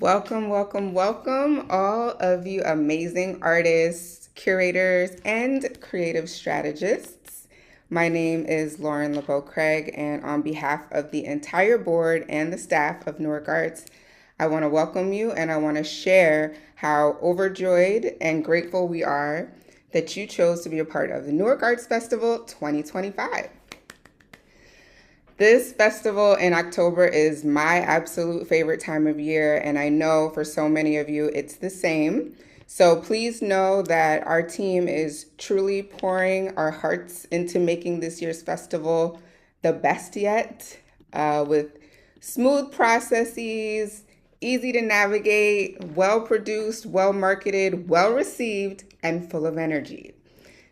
Welcome, welcome, welcome, all of you amazing artists, curators, and creative strategists. My name is Lauren LeBeau Craig, and on behalf of the entire board and the staff of Newark Arts, I want to welcome you and I want to share how overjoyed and grateful we are that you chose to be a part of the Newark Arts Festival 2025. This festival in October is my absolute favorite time of year, and I know for so many of you it's the same. So please know that our team is truly pouring our hearts into making this year's festival the best yet, with smooth processes, easy to navigate, well produced, well marketed, well received, and full of energy.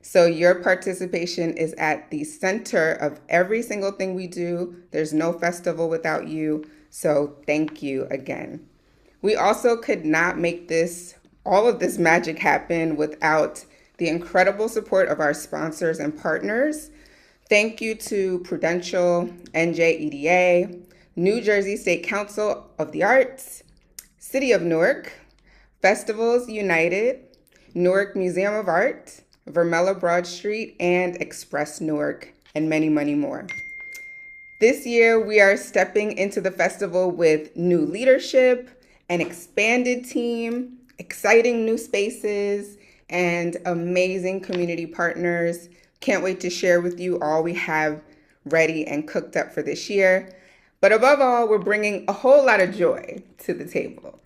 So your participation is at the center of every single thing we do. There's no festival without you. So thank you again. We also could not make all of this magic happen without the incredible support of our sponsors and partners. Thank you to Prudential, NJEDA, New Jersey State Council of the Arts, City of Newark, Festivals United, Newark Museum of Art, Vermella Broad Street, and Express Newark, and many, many more. This year, we are stepping into the festival with new leadership, an expanded team, exciting new spaces, and amazing community partners. Can't wait to share with you all we have ready and cooked up for this year. But above all, we're bringing a whole lot of joy to the table.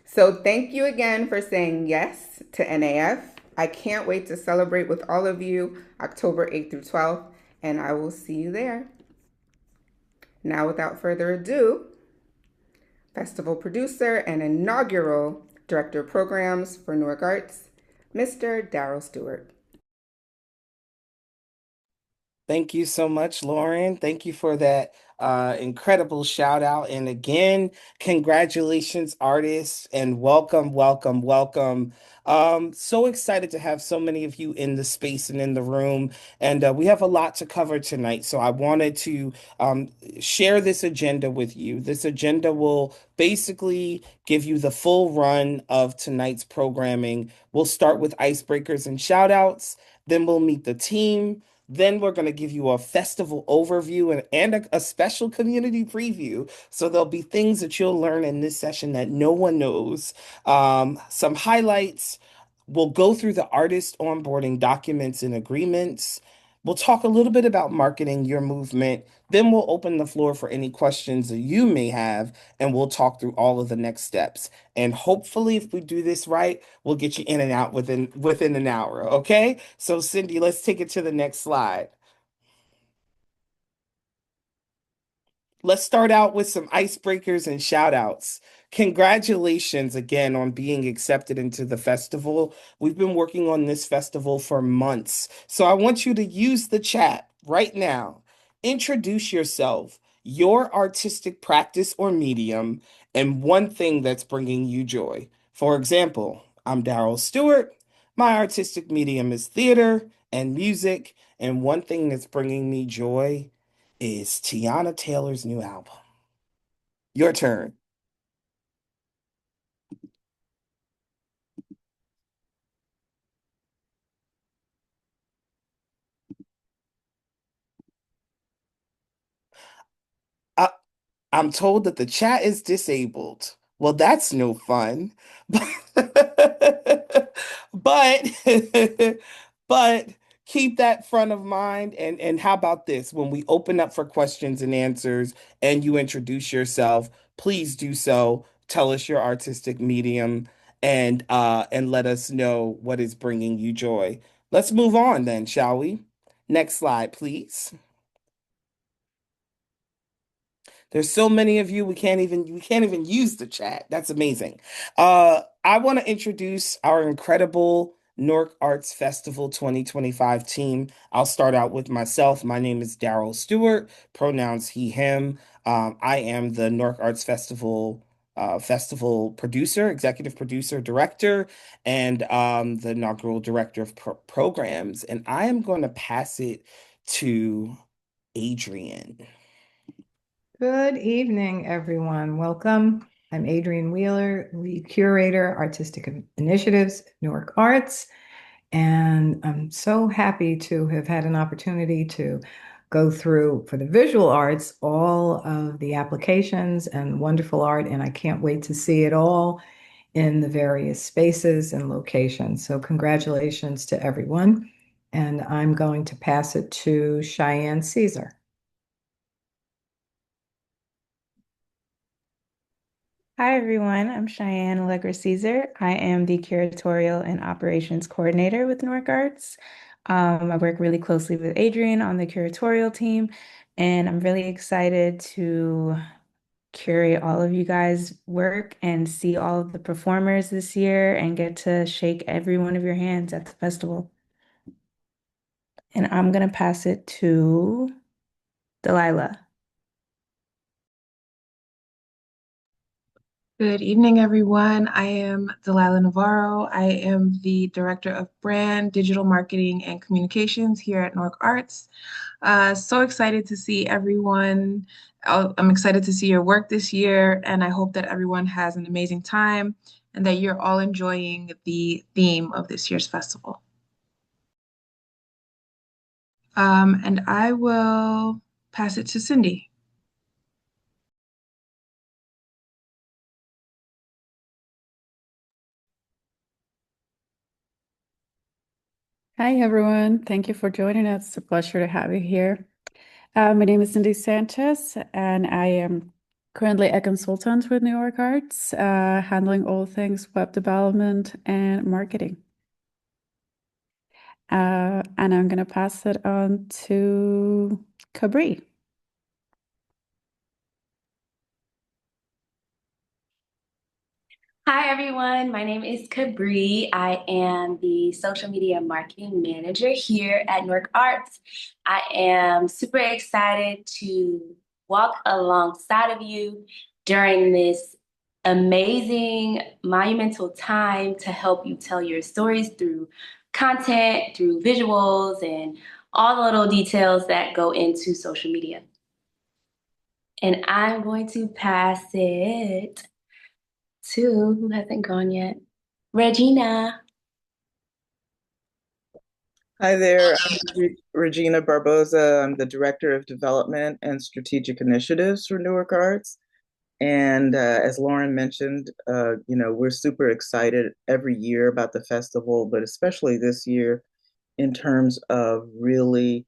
So thank you again for saying yes to NAF. I can't wait to celebrate with all of you October 8th through 12th, and I will see you there. Now, without further ado, festival producer and inaugural director of programs for Newark Arts, Mr. Darrell Stewart. Thank you so much, Lauren. Thank you for that incredible shout out. And again, congratulations, artists, and welcome, welcome, welcome. So excited to have so many of you in the space and in the room. And we have a lot to cover tonight. So I wanted to share this agenda with you. This agenda will basically give you the full run of tonight's programming. We'll start with icebreakers and shout outs, then we'll meet the team. Then we're going to give you a festival overview and a special community preview. So there'll be things that you'll learn in this session that no one knows. Some highlights. We'll go through the artist onboarding documents and agreements. We'll talk a little bit about marketing your movement. Then we'll open the floor for any questions that you may have, and we'll talk through all of the next steps. And hopefully, if we do this right, we'll get you in and out within an hour. Okay? So, Cindy, let's take it to the next slide. Let's start out with some icebreakers and shout outs. Congratulations again on being accepted into the festival. We've been working on this festival for months. So I want you to use the chat right now. Introduce yourself, your artistic practice or medium, and one thing that's bringing you joy. For example, I'm Darrell Stewart. My artistic medium is theater and music, and one thing that's bringing me joy is Tiana Taylor's new album. Your turn. I, I'm told that the chat is disabled. Well, that's no fun. But but keep that front of mind and how about this? When we open up for questions and answers and you introduce yourself, please do so. Tell us your artistic medium and let us know what is bringing you joy. Let's move on then, shall we? Next slide, please. There's so many of you we can't even use the chat. That's amazing. I want to introduce our incredible Newark Arts Festival 2025 team. I'll start out with myself. My name is Darrell Stewart, pronouns he, him. I am the Newark Arts festival producer, executive producer, director, and the inaugural director of programs. And I am going to pass it to Adrian. Good evening, everyone. Welcome. I'm Adrienne Wheeler, lead curator, artistic initiatives, Newark Arts, and I'm so happy to have had an opportunity to go through for the visual arts all of the applications and wonderful art, and I can't wait to see it all in the various spaces and locations. So congratulations to everyone. And I'm going to pass it to Cheyenne Caesar. Hi, everyone. I'm Cheyenne Allegra Caesar. I am the curatorial and operations coordinator with Newark Arts. I work really closely with Adrienne on the curatorial team, and I'm really excited to curate all of you guys' work and see all of the performers this year and get to shake every one of your hands at the festival. And I'm going to pass it to Delilah. Good evening, everyone. I am Delilah Navarro. I am the Director of Brand, Digital Marketing, and Communications here at Newark Arts. So excited to see everyone. I'm excited to see your work this year, and I hope that everyone has an amazing time and that you're all enjoying the theme of this year's festival. And I will pass it to Cindy. Hi, everyone. Thank you for joining us. It's a pleasure to have you here. My name is Cindy Sanchez, and I am currently a consultant with New York Arts, handling all things web development and marketing. And I'm going to pass it on to Cabri. Hi everyone, my name is Cabri. I am the social media marketing manager here at Newark Arts. I am super excited to walk alongside of you during this amazing, monumental time to help you tell your stories through content, through visuals, and all the little details that go into social media. And I'm going to pass it to who hasn't gone yet? Regina. Hi there, I'm Regina Barboza. I'm the Director of Development and Strategic Initiatives for Newark Arts. And as Lauren mentioned, we're super excited every year about the festival, but especially this year in terms of really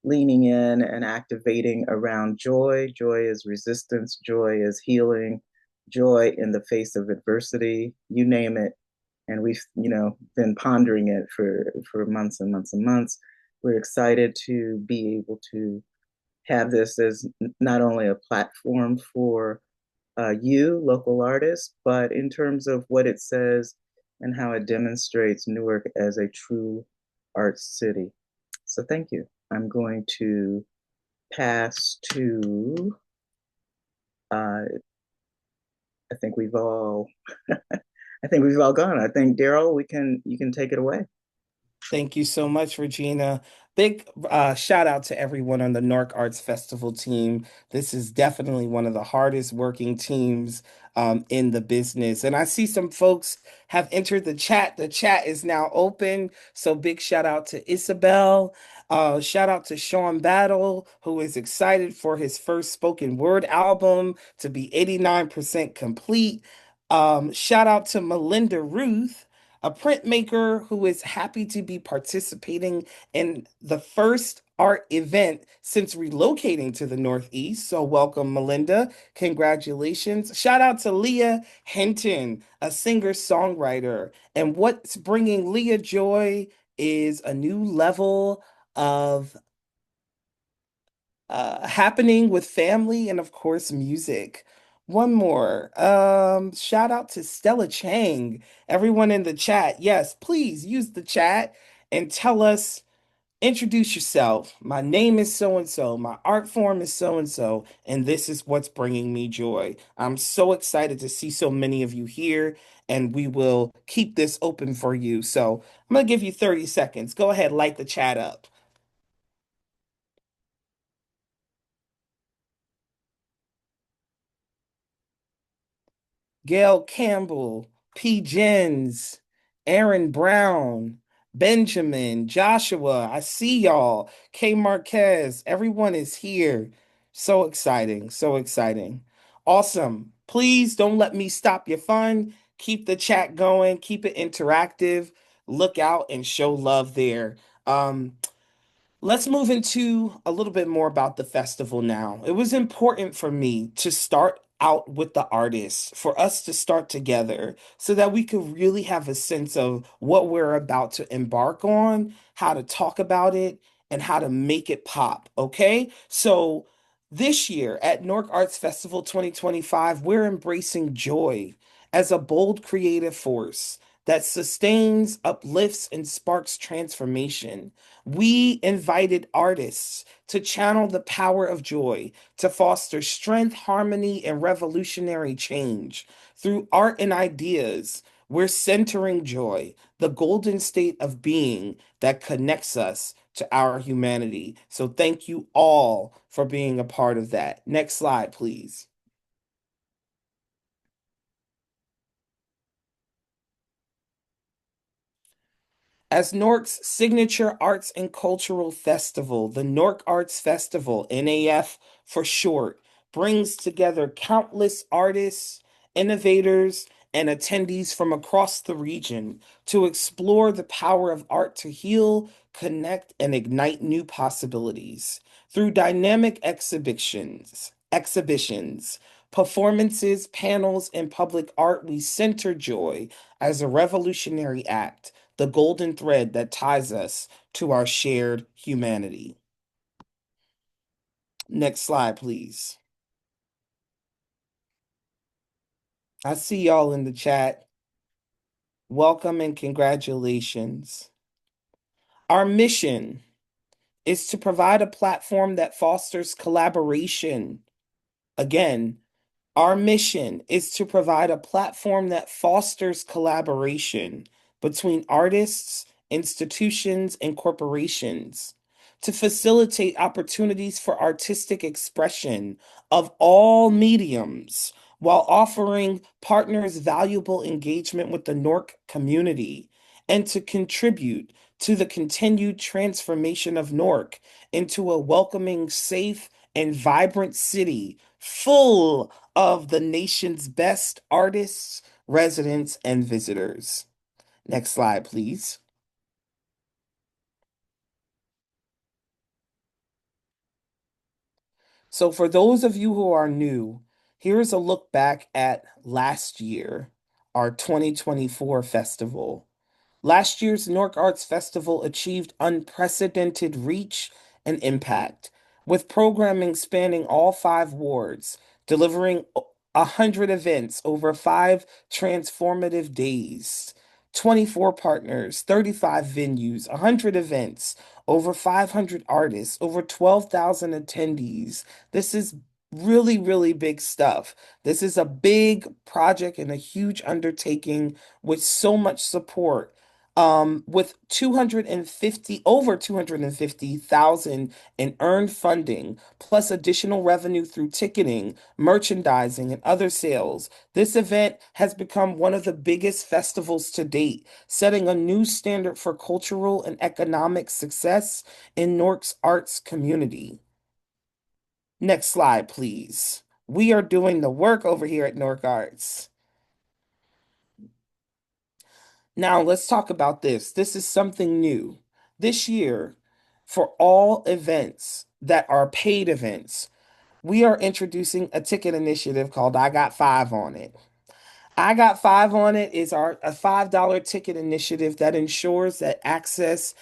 leaning in and activating around joy. Joy is resistance, joy is healing, joy in the face of adversity, you name it, and we've been pondering it for months and months and months. We're excited to be able to have this as not only a platform for you, local artists, but in terms of what it says and how it demonstrates Newark as a true arts city. So thank you. I'm going to pass to, I think we've all I think we've all gone. I think Daryl, you can take it away. Thank you so much, Regina. Big shout out to everyone on the Newark Arts Festival team. This is definitely one of the hardest working teams in the business. And I see some folks have entered the chat. The chat is now open. So big shout out to Isabel. Shout out to Sean Battle, who is excited for his first spoken word album to be 89% complete. Shout out to Melinda Ruth, a printmaker who is happy to be participating in the first art event since relocating to the Northeast. So, welcome, Melinda. Congratulations. Shout out to Leah Hinton, a singer songwriter. And what's bringing Leah joy is a new level of happening with family and, of course, music. One more. Shout out to Stella Chang. Everyone in the chat, yes, please use the chat and tell us, introduce yourself. My name is so and so. My art form is so and so. And this is what's bringing me joy. I'm so excited to see so many of you here, and we will keep this open for you. So I'm going to give you 30 seconds. Go ahead, light the chat up. Gail Campbell, P. Jens, Aaron Brown, Benjamin, Joshua. I see y'all. K. Marquez. Everyone is here. So exciting. So exciting. Awesome. Please don't let me stop your fun. Keep the chat going. Keep it interactive. Look out and show love there. Um, Let's move into a little bit more about the festival now. It was important for me to start out with the artists, for us to start together so that we could really have a sense of what we're about to embark on, how to talk about it, and how to make it pop. Okay. So this year at Newark Arts Festival 2025, we're embracing joy as a bold creative force that sustains, uplifts, and sparks transformation. We invited artists to channel the power of joy, to foster strength, harmony, and revolutionary change. Through art and ideas, we're centering joy, the golden state of being that connects us to our humanity. So thank you all for being a part of that. Next slide, please. As Newark's signature arts and cultural festival, the Newark Arts Festival, NAF for short, brings together countless artists, innovators, and attendees from across the region to explore the power of art to heal, connect, and ignite new possibilities. Through dynamic exhibitions, performances, panels, and public art, we center joy as a revolutionary act, the golden thread that ties us to our shared humanity. Next slide, please. I see y'all in the chat. Welcome and congratulations. Our mission is to provide a platform that fosters collaboration. Again, our mission is to provide a platform that fosters collaboration between artists, institutions, and corporations to facilitate opportunities for artistic expression of all mediums while offering partners valuable engagement with the Newark community and to contribute to the continued transformation of Newark into a welcoming, safe, and vibrant city full of the nation's best artists, residents, and visitors. Next slide, please. So, for those of you who are new, here's a look back at last year, our 2024 festival. Last year's Newark Arts Festival achieved unprecedented reach and impact, with programming spanning all five wards, delivering 100 events over 5 transformative days, 24 partners, 35 venues, 100 events, over 500 artists, over 12,000 attendees. This is really, really big stuff. This is a big project and a huge undertaking with so much support, with 250 over 250,000 in earned funding, plus additional revenue through ticketing, merchandising, and other sales. This event has become one of the biggest festivals to date, setting a new standard for cultural and economic success in Newark's arts community. Next slide, please. We are doing the work over here at Newark Arts. Now, let's talk about this. This is something new. This year, for all events that are paid events, we are introducing a ticket initiative called I Got Five on It. I Got Five on It is a $5 ticket initiative that ensures that access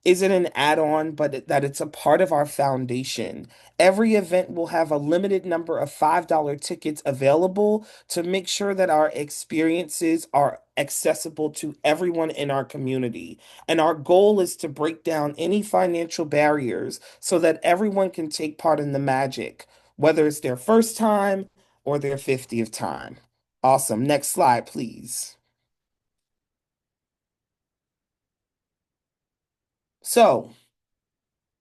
isn't an add-on, but that it's a part of our foundation. Every event will have a limited number of $5 tickets available to make sure that our experiences are accessible to everyone in our community. And our goal is to break down any financial barriers so that everyone can take part in the magic, whether it's their first time or their 50th time. Awesome. Next slide, please. So,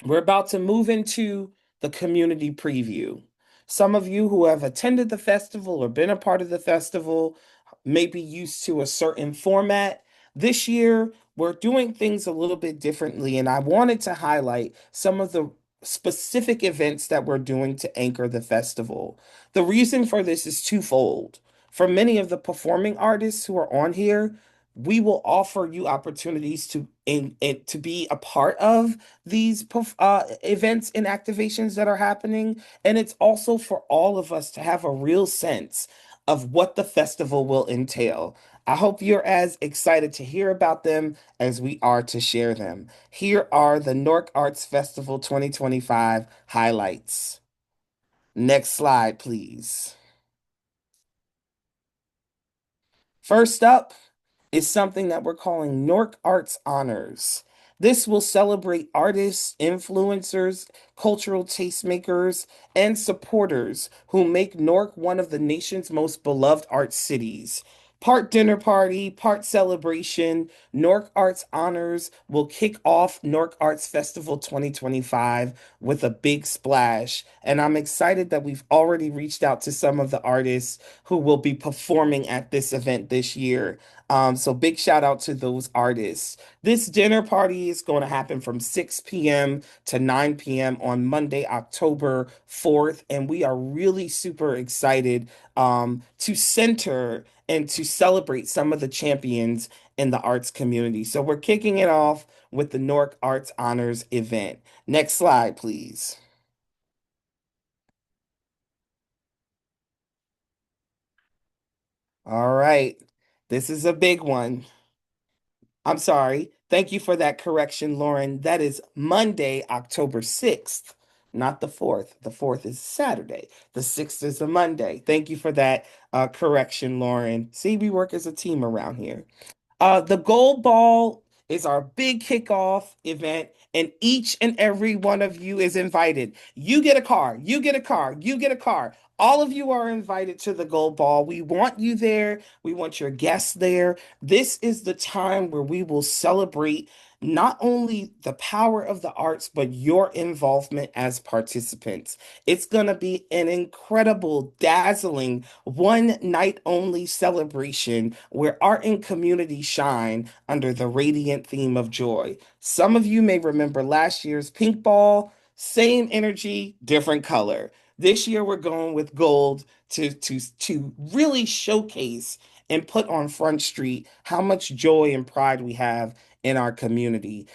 we're about to move into the community preview. Some of you who have attended the festival or been a part of the festival may be used to a certain format. This year, we're doing things a little bit differently, and I wanted to highlight some of the specific events that we're doing to anchor the festival. The reason for this is twofold. For many of the performing artists who are on here, we will offer you opportunities to be a part of these events and activations that are happening. And it's also for all of us to have a real sense of what the festival will entail. I hope you're as excited to hear about them as we are to share them. Here are the Newark Arts Festival 2025 highlights. Next slide, please. First up is something that we're calling Newark Arts Honors. This will celebrate artists, influencers, cultural tastemakers, and supporters who make Newark one of the nation's most beloved art cities. Part dinner party, part celebration, Newark Arts Honors will kick off Newark Arts Festival 2025 with a big splash. And I'm excited that we've already reached out to some of the artists who will be performing at this event this year. So big shout out to those artists. This dinner party is going to happen from 6 p.m. to 9 p.m. on Monday, October 4th. And we are really super excited to center and to celebrate some of the champions in the arts community. So we're kicking it off with the Newark Arts Honors event. Next slide, please. All right. This is a big one. I'm sorry. Thank you for that correction, Lauren. That is Monday, October 6th, not the 4th. The 4th is Saturday. The 6th is a Monday. Thank you for that correction, Lauren. See, we work as a team around here. The Gold Ball is our big kickoff event, and each and every one of you is invited. You get a car, you get a car, you get a car. All of you are invited to the Gold Ball. We want you there. We want your guests there. This is the time where we will celebrate not only the power of the arts, but your involvement as participants. It's going to be an incredible, dazzling, one night only celebration where art and community shine under the radiant theme of joy. Some of you may remember last year's Pink Ball, same energy, different color. This year we're going with gold to really showcase and put on Front Street how much joy and pride we have in our community.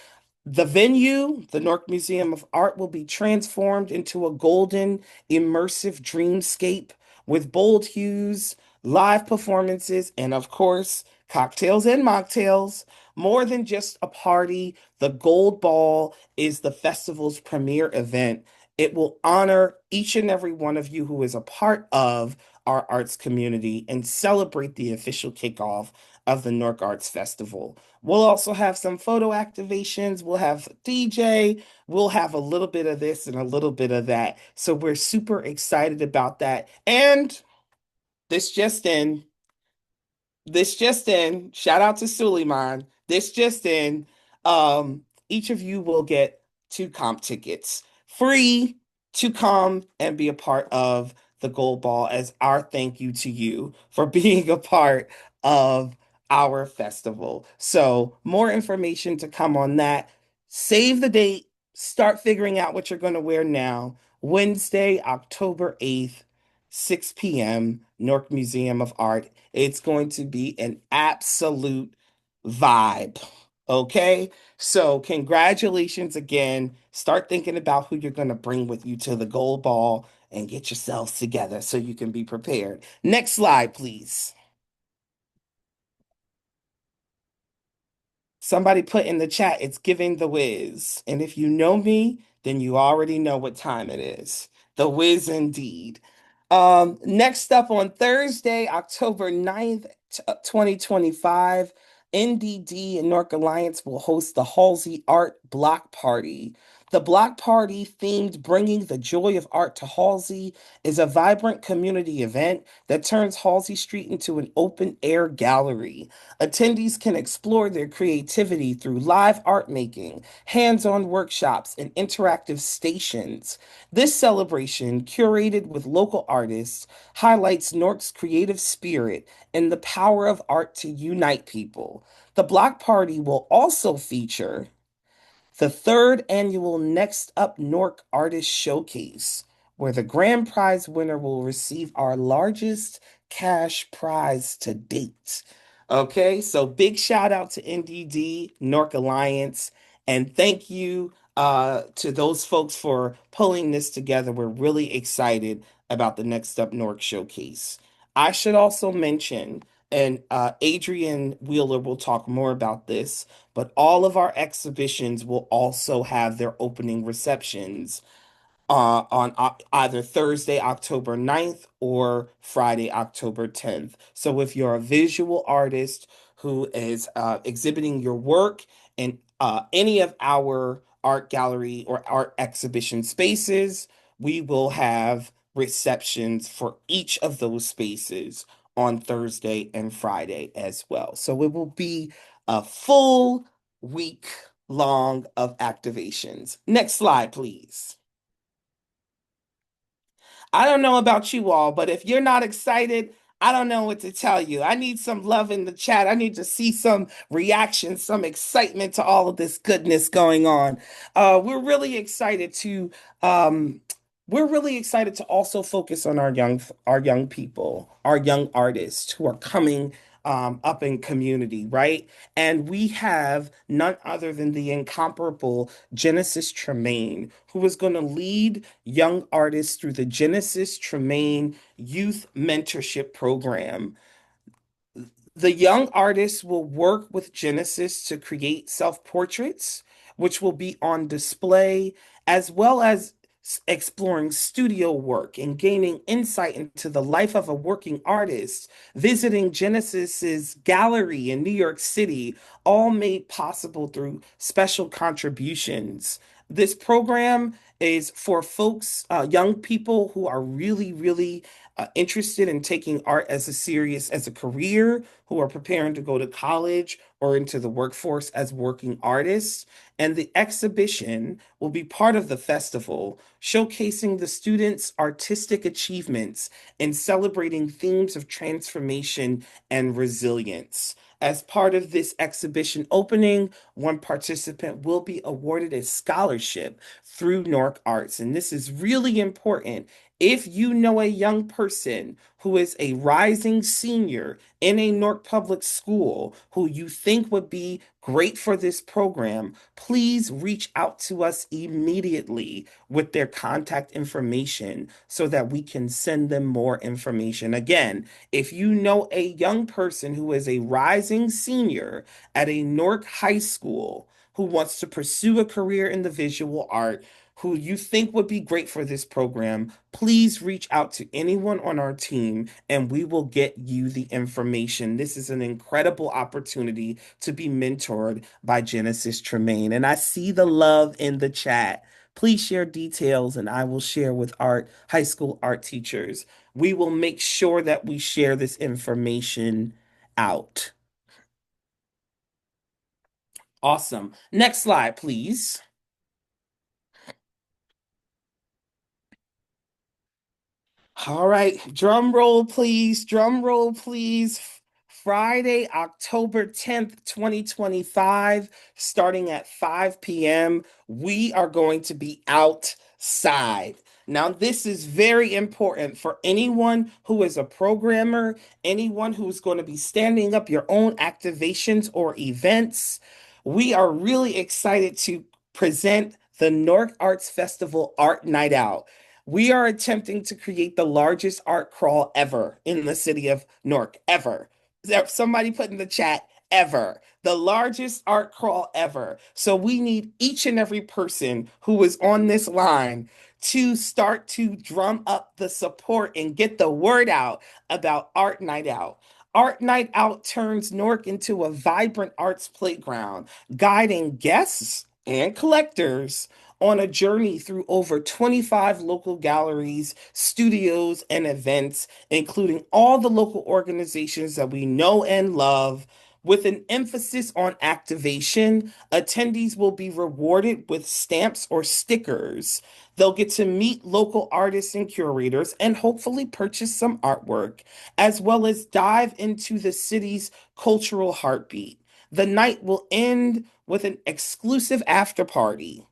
The venue, the Newark Museum of Art, will be transformed into a golden, immersive dreamscape with bold hues, live performances, and of course, cocktails and mocktails. More than just a party, the Gold Ball is the festival's premier event. It will honor each and every one of you who is a part of our arts community and celebrate the official kickoff of the Newark Arts Festival. We'll also have some photo activations. We'll have DJ. We'll have a little bit of this and a little bit of that. So we're super excited about that. And this just in, shout out to Suleiman. This just in, each of you will get 2 comp tickets free to come and be a part of the Gold Ball as our thank you to you for being a part of our festival. So more information to come on that. Save the date. Start figuring out what you're going to wear now. Wednesday, October 8th, 6 p.m., Newark Museum of Art. It's going to be an absolute vibe. Okay? So, congratulations again. Start thinking about who you're going to bring with you to the Gold Ball and get yourselves together so you can be prepared. Next slide, please. Somebody put in the chat, it's giving the whiz. And if you know me, then you already know what time it is. The whiz indeed. Next up on Thursday, October 9th, 2025, NDD and Newark Alliance will host the Halsey Art Block Party. The Block Party, themed Bringing the Joy of Art to Halsey, is a vibrant community event that turns Halsey Street into an open air gallery. Attendees can explore their creativity through live art making, hands on workshops, and interactive stations. This celebration, curated with local artists, highlights Newark's creative spirit and the power of art to unite people. The Block Party will also feature the third annual Next Up Newark Artist Showcase, where the grand prize winner will receive our largest cash prize to date. Okay, so big shout out to NDD, Newark Alliance, and thank you to those folks for pulling this together. We're really excited about the Next Up Newark Showcase. I should also mention, and Adrian Wheeler will talk more about this, but all of our exhibitions will also have their opening receptions on either Thursday, October 9th or Friday, October 10th. So if you're a visual artist who is exhibiting your work in any of our art gallery or art exhibition spaces, we will have receptions for each of those spaces on Thursday and Friday as well. So it will be a full week long of activations. Next slide, please. I don't know about you all, but if you're not excited, I don't know what to tell you. I need some love in the chat. I need to see some reaction, some excitement to all of this goodness going on. We're really excited to um, we're really excited to also focus on our young people, our young artists who are coming up in community, right? And we have none other than the incomparable Genesis Tremaine, who is going to lead young artists through the Genesis Tremaine Youth Mentorship Program. The young artists will work with Genesis to create self-portraits, which will be on display, as well as exploring studio work and gaining insight into the life of a working artist, visiting Genesis's gallery in New York City, all made possible through special contributions. This program is for folks, young people who are really, really interested in taking art as a serious as a career, who are preparing to go to college or into the workforce as working artists. And the exhibition will be part of the festival, showcasing the students' artistic achievements and celebrating themes of transformation and resilience. As part of this exhibition opening, one participant will be awarded a scholarship through Newark Arts. And this is really important. If you know a young person who is a rising senior in a Newark public school who you think would be great for this program, please reach out to us immediately with their contact information so that we can send them more information. Again, if you know a young person who is a rising senior at a Newark high school who wants to pursue a career in the visual art, who you think would be great for this program, please reach out to anyone on our team and we will get you the information. This is an incredible opportunity to be mentored by Genesis Tremaine. And I see the love in the chat. Please share details and I will share with high school art teachers. We will make sure that we share this information out. Awesome. Next slide, please. All right, drum roll, please. Drum roll, please. Friday, October 10th, 2025, starting at 5 p.m., we are going to be outside. Now, this is very important for anyone who is a programmer, anyone who's going to be standing up your own activations or events. We are really excited to present the Newark Arts Festival Art Night Out. We are attempting to create the largest art crawl ever in the city of Newark, ever. Somebody put in the chat, ever. The largest art crawl ever. So we need each and every person who is on this line to start to drum up the support and get the word out about Art Night Out. Art Night Out turns Newark into a vibrant arts playground, guiding guests and collectors on a journey through over 25 local galleries, studios, and events, including all the local organizations that we know and love. With an emphasis on activation, attendees will be rewarded with stamps or stickers. They'll get to meet local artists and curators and hopefully purchase some artwork, as well as dive into the city's cultural heartbeat. The night will end with an exclusive after party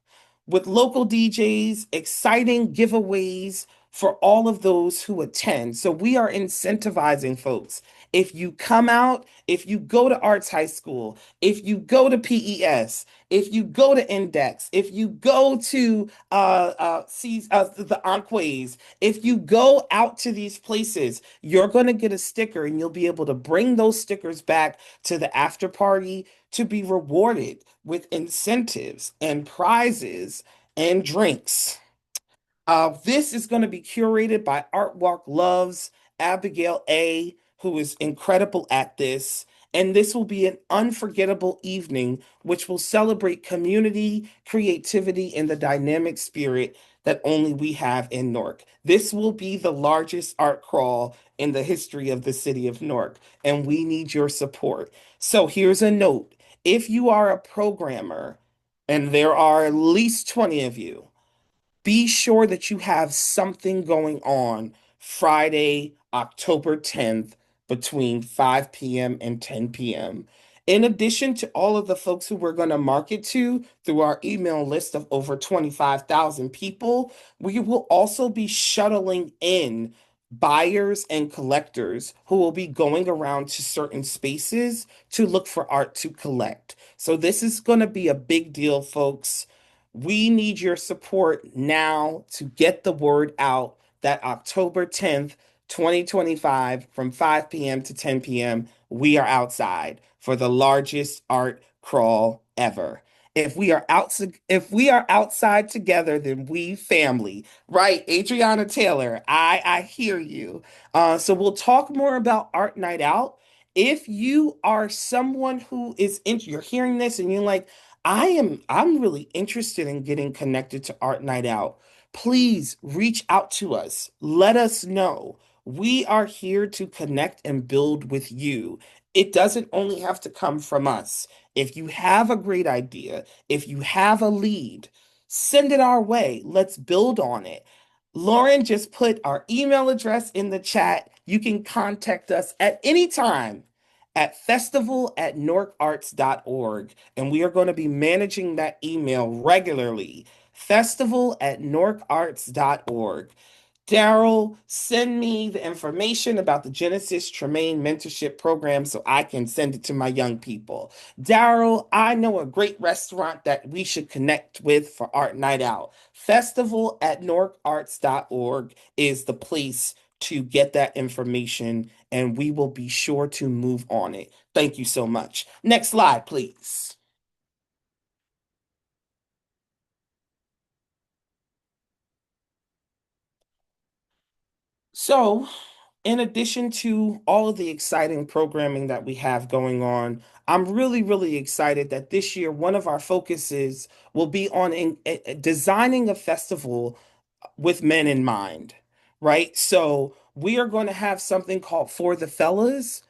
with local DJs, exciting giveaways for all of those who attend. So we are incentivizing folks. If you come out, if you go to Arts High School, if you go to PES, if you go to Index, if you go to the Enquays, if you go out to these places, you're going to get a sticker and you'll be able to bring those stickers back to the after party to be rewarded with incentives and prizes and drinks. This is going to be curated by Art Walk Loves Abigail A., who is incredible at this. And this will be an unforgettable evening, which will celebrate community, creativity, and the dynamic spirit that only we have in Newark. This will be the largest art crawl in the history of the city of Newark, and we need your support. So here's a note. If you are a programmer, and there are at least 20 of you, be sure that you have something going on Friday, October 10th between 5 p.m. and 10 p.m. In addition to all of the folks who we're going to market to through our email list of over 25,000 people, we will also be shuttling in buyers and collectors who will be going around to certain spaces to look for art to collect. So this is going to be a big deal, folks. We need your support now to get the word out that October 10th, 2025, from 5 p.m. to 10 p.m., we are outside for the largest art crawl ever. If we are outside together, then we family, right? Adriana Taylor, I hear you. So we'll talk more about Art Night Out. If you are someone who is you're hearing this and you're like, I'm really interested in getting connected to Art Night Out. Please reach out to us. Let us know. We are here to connect and build with you. It doesn't only have to come from us. If you have a great idea, if you have a lead, send it our way. Let's build on it. Lauren just put our email address in the chat. You can contact us at any time at festival@newarkarts.org, and we are going to be managing that email regularly. Festival@newarkarts.org. Daryl, send me the information about the Genesis Tremaine Mentorship Program so I can send it to my young people. Daryl, I know a great restaurant that we should connect with for Art Night Out. Festival@newarkarts.org is the place to get that information, and we will be sure to move on it. Thank you so much. Next slide, please. So, in addition to all of the exciting programming that we have going on, I'm really, really excited that this year one of our focuses will be on designing a festival with men in mind, right? So, we are going to have something called For the Fellas,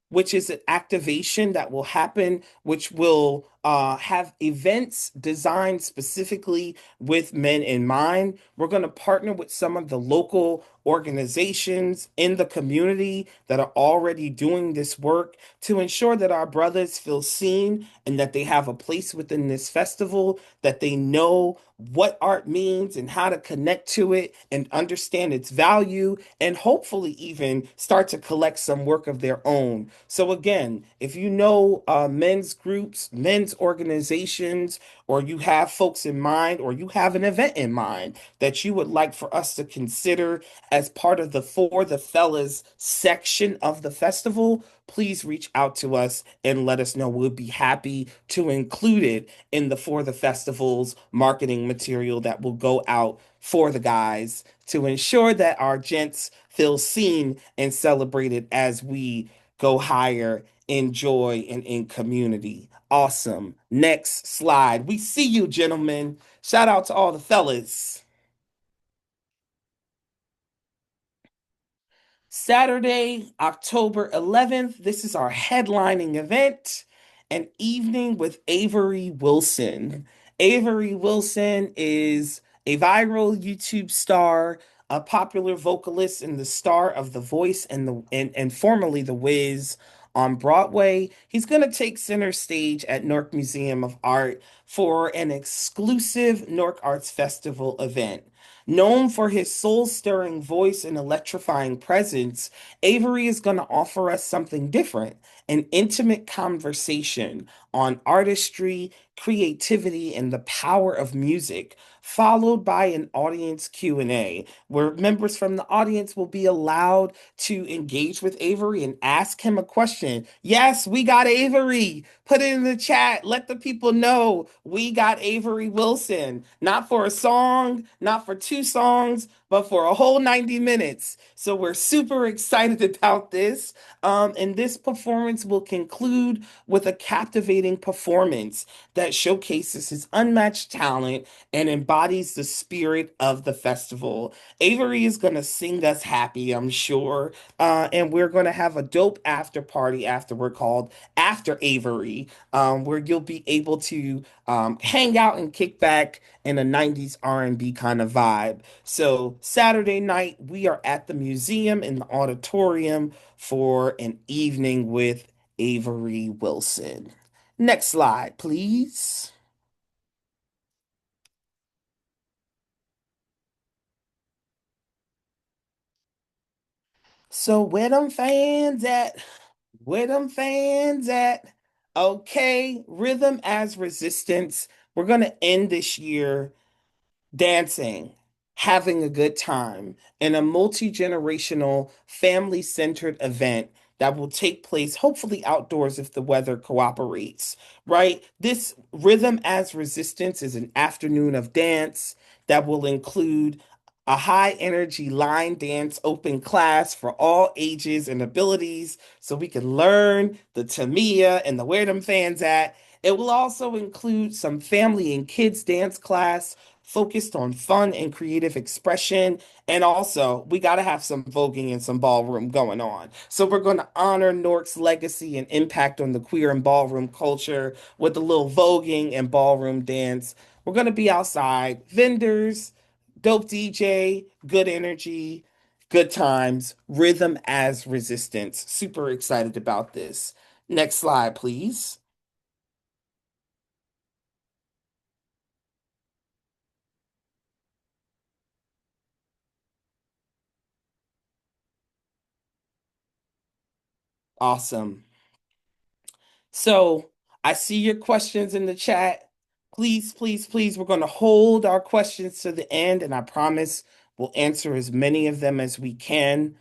which is an activation that will happen, which will have events designed specifically with men in mind. We're going to partner with some of the local organizations in the community that are already doing this work to ensure that our brothers feel seen and that they have a place within this festival, that they know what art means and how to connect to it and understand its value, and hopefully even start to collect some work of their own. So again, if you know men's groups, men's organizations, or you have folks in mind, or you have an event in mind that you would like for us to consider as part of the For the Fellas section of the festival, please reach out to us and let us know. We'll be happy to include it in the For the Festival's marketing material that will go out for the guys to ensure that our gents feel seen and celebrated as we go higher in joy and in community. Awesome. Next slide. We see you, gentlemen. Shout out to all the fellas. Saturday, October 11th. This is our headlining event, an evening with Avery Wilson. Avery Wilson is a viral YouTube star, a popular vocalist, and the star of The Voice and formerly The Wiz on Broadway. He's going to take center stage at Newark Museum of Art for an exclusive Newark Arts Festival event. Known for his soul-stirring voice and electrifying presence, Avery is going to offer us something different, an intimate conversation on artistry, creativity, and the power of music, followed by an audience Q&A, where members from the audience will be allowed to engage with Avery and ask him a question. Yes, we got Avery. Put it in the chat. Let the people know we got Avery Wilson. Not for a song, not for two songs, but for a whole 90 minutes. So we're super excited about this. And this performance will conclude with a captivating performance that showcases his unmatched talent and embodies the spirit of the festival. Avery is going to sing us happy, I'm sure. And we're going to have a dope after party afterward called After Avery, where you'll be able to hang out and kick back in a 90s R&B kind of vibe. So Saturday night, we are at the museum in the auditorium for an evening with Avery Wilson. Next slide, please. So where them fans at? Where them fans at? Okay, Rhythm as Resistance. We're going to end this year dancing, having a good time in a multi-generational, family-centered event that will take place hopefully outdoors if the weather cooperates, right? This Rhythm as Resistance is an afternoon of dance that will include a high energy line dance open class for all ages and abilities so we can learn the Tamiya and the Where Them Fans At. It will also include some family and kids dance class focused on fun and creative expression. And also, we got to have some voguing and some ballroom going on. So, we're going to honor Newark's legacy and impact on the queer and ballroom culture with a little voguing and ballroom dance. We're going to be outside, vendors, dope DJ, good energy, good times, rhythm as resistance. Super excited about this. Next slide, please. Awesome. So I see your questions in the chat. Please, please, please, we're going to hold our questions to the end, and I promise we'll answer as many of them as we can.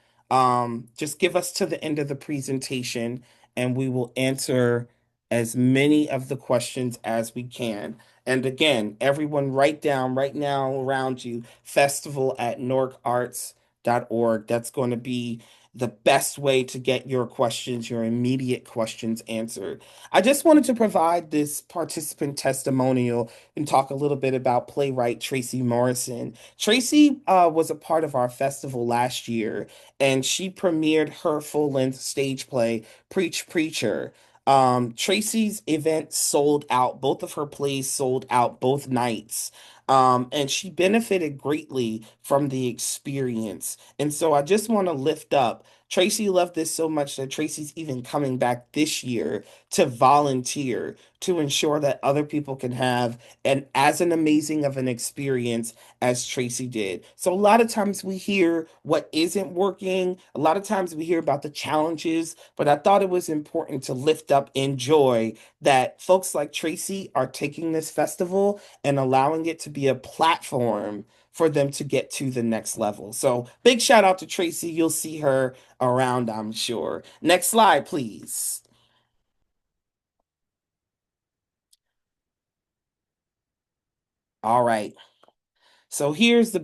Just give us to the end of the presentation, and we will answer as many of the questions as we can. And again, everyone write down right now around you, festival at newarkarts.org. That's going to be the best way to get your questions, your immediate questions answered. I just wanted to provide this participant testimonial and talk a little bit about playwright Tracy Morrison. Tracy was a part of our festival last year, and she premiered her full-length stage play, Preach Preacher. Tracy's event sold out. Both of her plays sold out both nights. And she benefited greatly from the experience. And so I just want to lift up. Tracy loved this so much that Tracy's even coming back this year to volunteer to ensure that other people can have an amazing of an experience as Tracy did. So a lot of times we hear what isn't working. A lot of times we hear about the challenges, but I thought it was important to lift up in joy that folks like Tracy are taking this festival and allowing it to be a platform for them to get to the next level. So big shout out to Tracy. You'll see her around, I'm sure. Next slide, please. All right. So here's the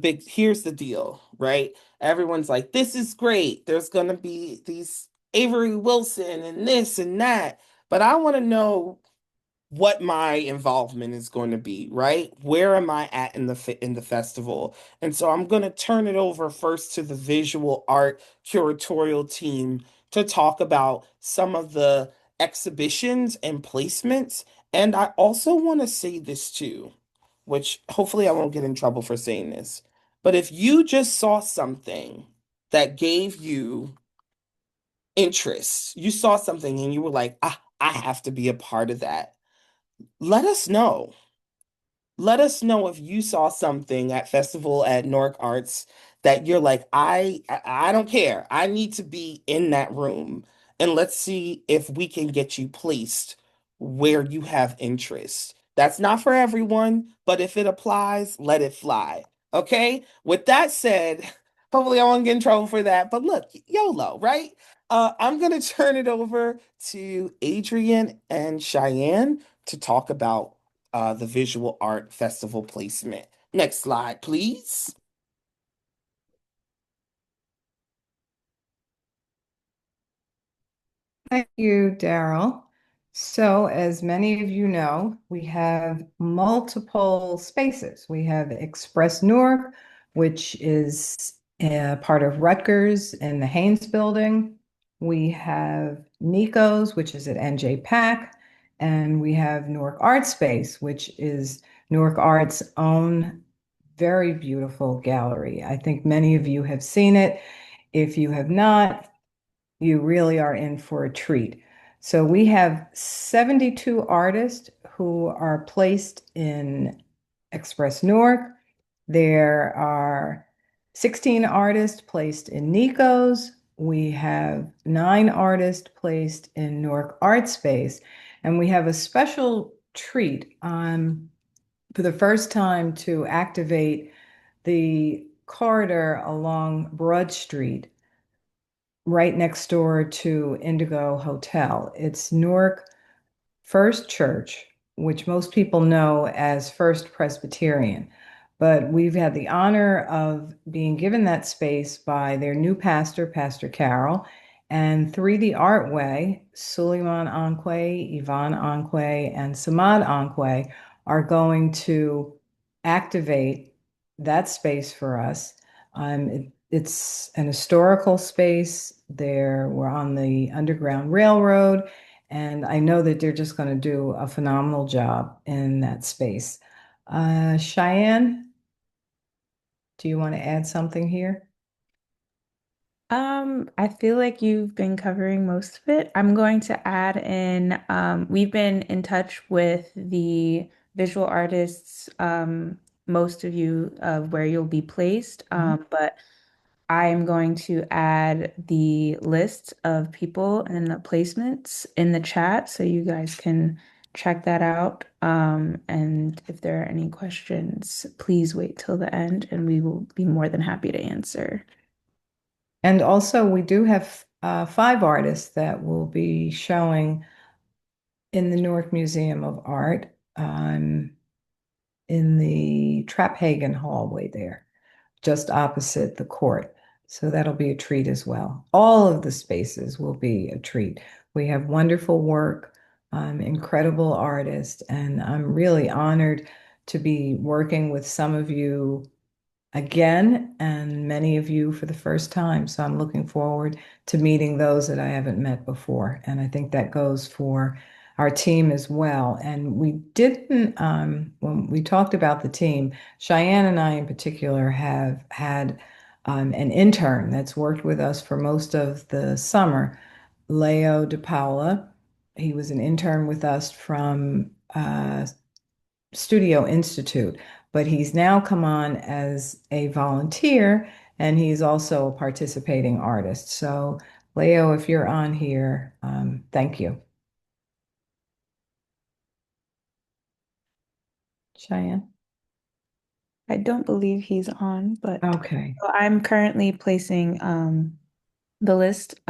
deal, right? Everyone's like, this is great. There's gonna be these Avery Wilson and this and that, but I want to know what my involvement is going to be, right? Where am I at in the festival? And so I'm going to turn it over first to the visual art curatorial team to talk about some of the exhibitions and placements. And I also want to say this too, which hopefully I won't get in trouble for saying this. But if you just saw something that gave you interest, you saw something and you were like, ah, I have to be a part of that, let us know. Let us know if you saw something at Festival at Newark Arts that you're like, I don't care. I need to be in that room. And let's see if we can get you placed where you have interest. That's not for everyone, but if it applies, let it fly. Okay? With that said, hopefully I won't get in trouble for that. But look, YOLO, right? I'm gonna turn it over to Adrian and Cheyenne to talk about the visual art festival placement. Next slide, please. Thank you, Daryl. So, as many of you know, we have multiple spaces. We have Express Newark, which is part of Rutgers in the Haynes Building. We have Nico's, which is at NJ Pack. And we have Newark Art Space, which is Newark Art's own very beautiful gallery. I think many of you have seen it. If you have not, you really are in for a treat. So we have 72 artists who are placed in Express Newark. There are 16 artists placed in Nico's. We have 9 artists placed in Newark Art Space. And we have a special treat for the first time to activate the corridor along Broad Street right next door to Indigo Hotel. It's Newark First Church, which most people know as First Presbyterian. But we've had the honor of being given that space by their new pastor, Pastor Carol, and 3D Art Way, Suleiman Anque, Yvonne Anque, and Samad Anque are going to activate that space for us. It's an historical space. We're on the Underground Railroad, and I know that they're just going to do a phenomenal job in that space. Cheyenne, do you want to add something here? I feel like you've been covering most of it. I'm going to add in, we've been in touch with the visual artists, most of you of where you'll be placed, but I am going to add the list of people and the placements in the chat so you guys can check that out. And if there are any questions, please wait till the end and we will be more than happy to answer. And also, we do have 5 artists that will be showing in the Newark Museum of Art in the Traphagen hallway there, just opposite the court. So that'll be a treat as well. All of the spaces will be a treat. We have wonderful work, incredible artists, and I'm really honored to be working with some of you again and many of you for the first time. So I'm looking forward to meeting those that I haven't met before. And I think that goes for our team as well. And we didn't, when we talked about the team, Cheyenne and I in particular have had an intern that's worked with us for most of the summer, Leo DePaula. He was an intern with us from Studio Institute, but he's now come on as a volunteer and he's also a participating artist. So, Leo, if you're on here, thank you. Cheyenne? I don't believe he's on, but Okay. so I'm currently placing the list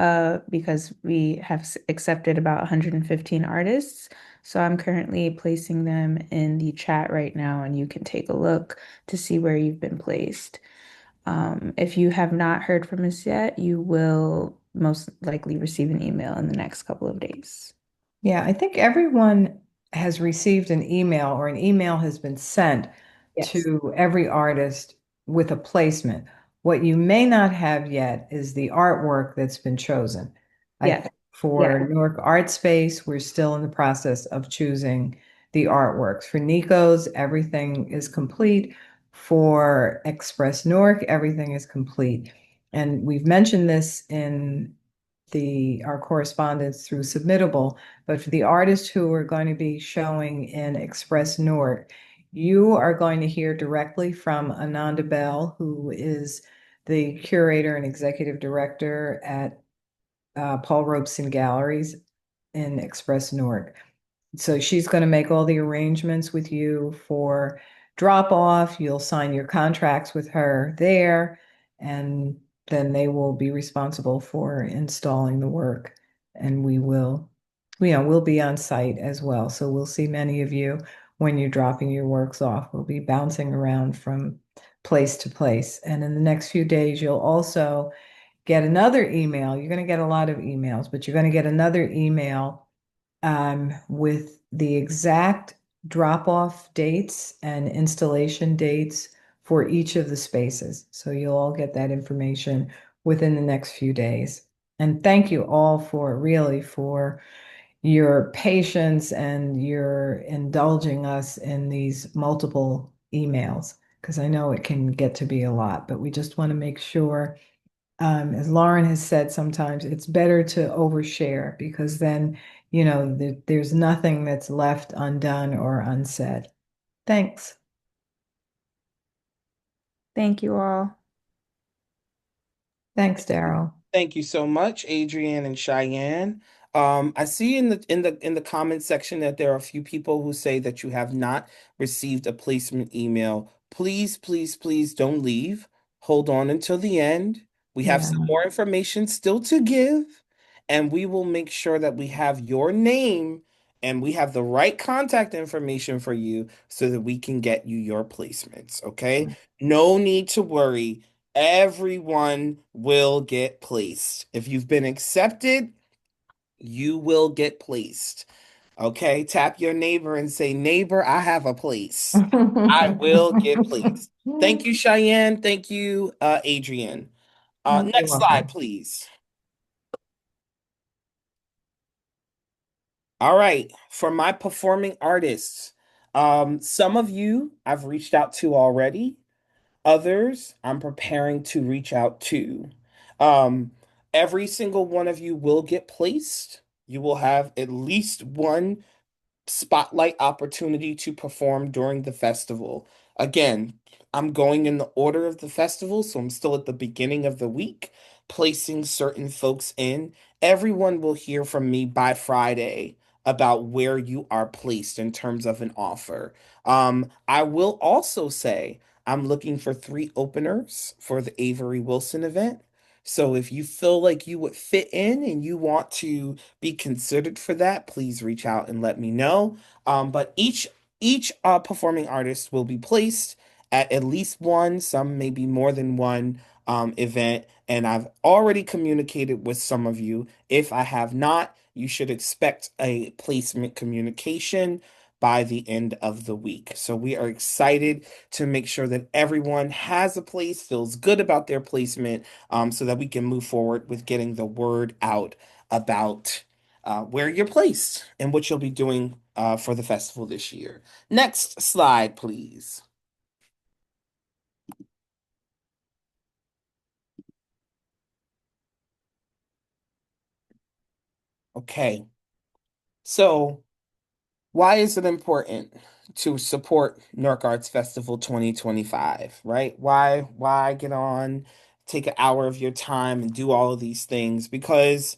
because we have accepted about 115 artists. So I'm currently placing them in the chat right now, and you can take a look to see where you've been placed. If you have not heard from us yet, you will most likely receive an email in the next couple of days. Yeah, I think everyone has received an email or an email has been sent Yes. to every artist with a placement. What you may not have yet is the artwork that's been chosen. I Yes. think for Newark Art Space, we're still in the process of choosing the artworks. For Nico's, everything is complete. For Express Newark, everything is complete. And we've mentioned this in our correspondence through Submittable, but for the artists who are going to be showing in Express Newark, you are going to hear directly from Ananda Bell, who is the curator and executive director at Paul Robeson Galleries in Express Newark. So she's going to make all the arrangements with you for drop off. You'll sign your contracts with her there, and then they will be responsible for installing the work. And we'll be on site as well. So we'll see many of you when you're dropping your works off. We'll be bouncing around from place to place. And in the next few days, you'll also get another email. You're going to get a lot of emails, but you're going to get another email with the exact drop-off dates and installation dates for each of the spaces. So you'll all get that information within the next few days. And thank you all for your patience and your indulging us in these multiple emails, because I know it can get to be a lot, but we just want to make sure, as Lauren has said, sometimes it's better to overshare because then, there's nothing that's left undone or unsaid. Thanks. Thank you all. Thanks, Daryl. Thank you so much, Adrienne and Cheyenne. I see in the comment section that there are a few people who say that you have not received a placement email. Please, please, please don't leave. Hold on until the end. We have Yeah. some more information still to give, and we will make sure that we have your name and we have the right contact information for you so that we can get you your placements, okay? No need to worry. Everyone will get placed. If you've been accepted, you will get placed. Okay, tap your neighbor and say, "Neighbor, I have a place. I will get placed." Thank you, Cheyenne. Thank you, Adrienne. You're Next slide, welcome. please. All right, for my performing artists, some of you I've reached out to already. Others, I'm preparing to reach out to. Um, every single one of you will get placed. You will have at least one spotlight opportunity to perform during the festival. Again, I'm going in the order of the festival, so I'm still at the beginning of the week, placing certain folks in. Everyone will hear from me by Friday about where you are placed in terms of an offer. I will also say I'm looking for 3 openers for the Avery Wilson event. So if you feel like you would fit in and you want to be considered for that, please reach out and let me know. But each performing artist will be placed at least one, some maybe more than one event. And I've already communicated with some of you. If I have not, you should expect a placement communication by the end of the week. So we are excited to make sure that everyone has a place, feels good about their placement, so that we can move forward with getting the word out about where you're placed and what you'll be doing for the festival this year. Next slide, please. Okay, so why is it important to support Newark Arts Festival 2025, right? Why get on, take an hour of your time and do all of these things? Because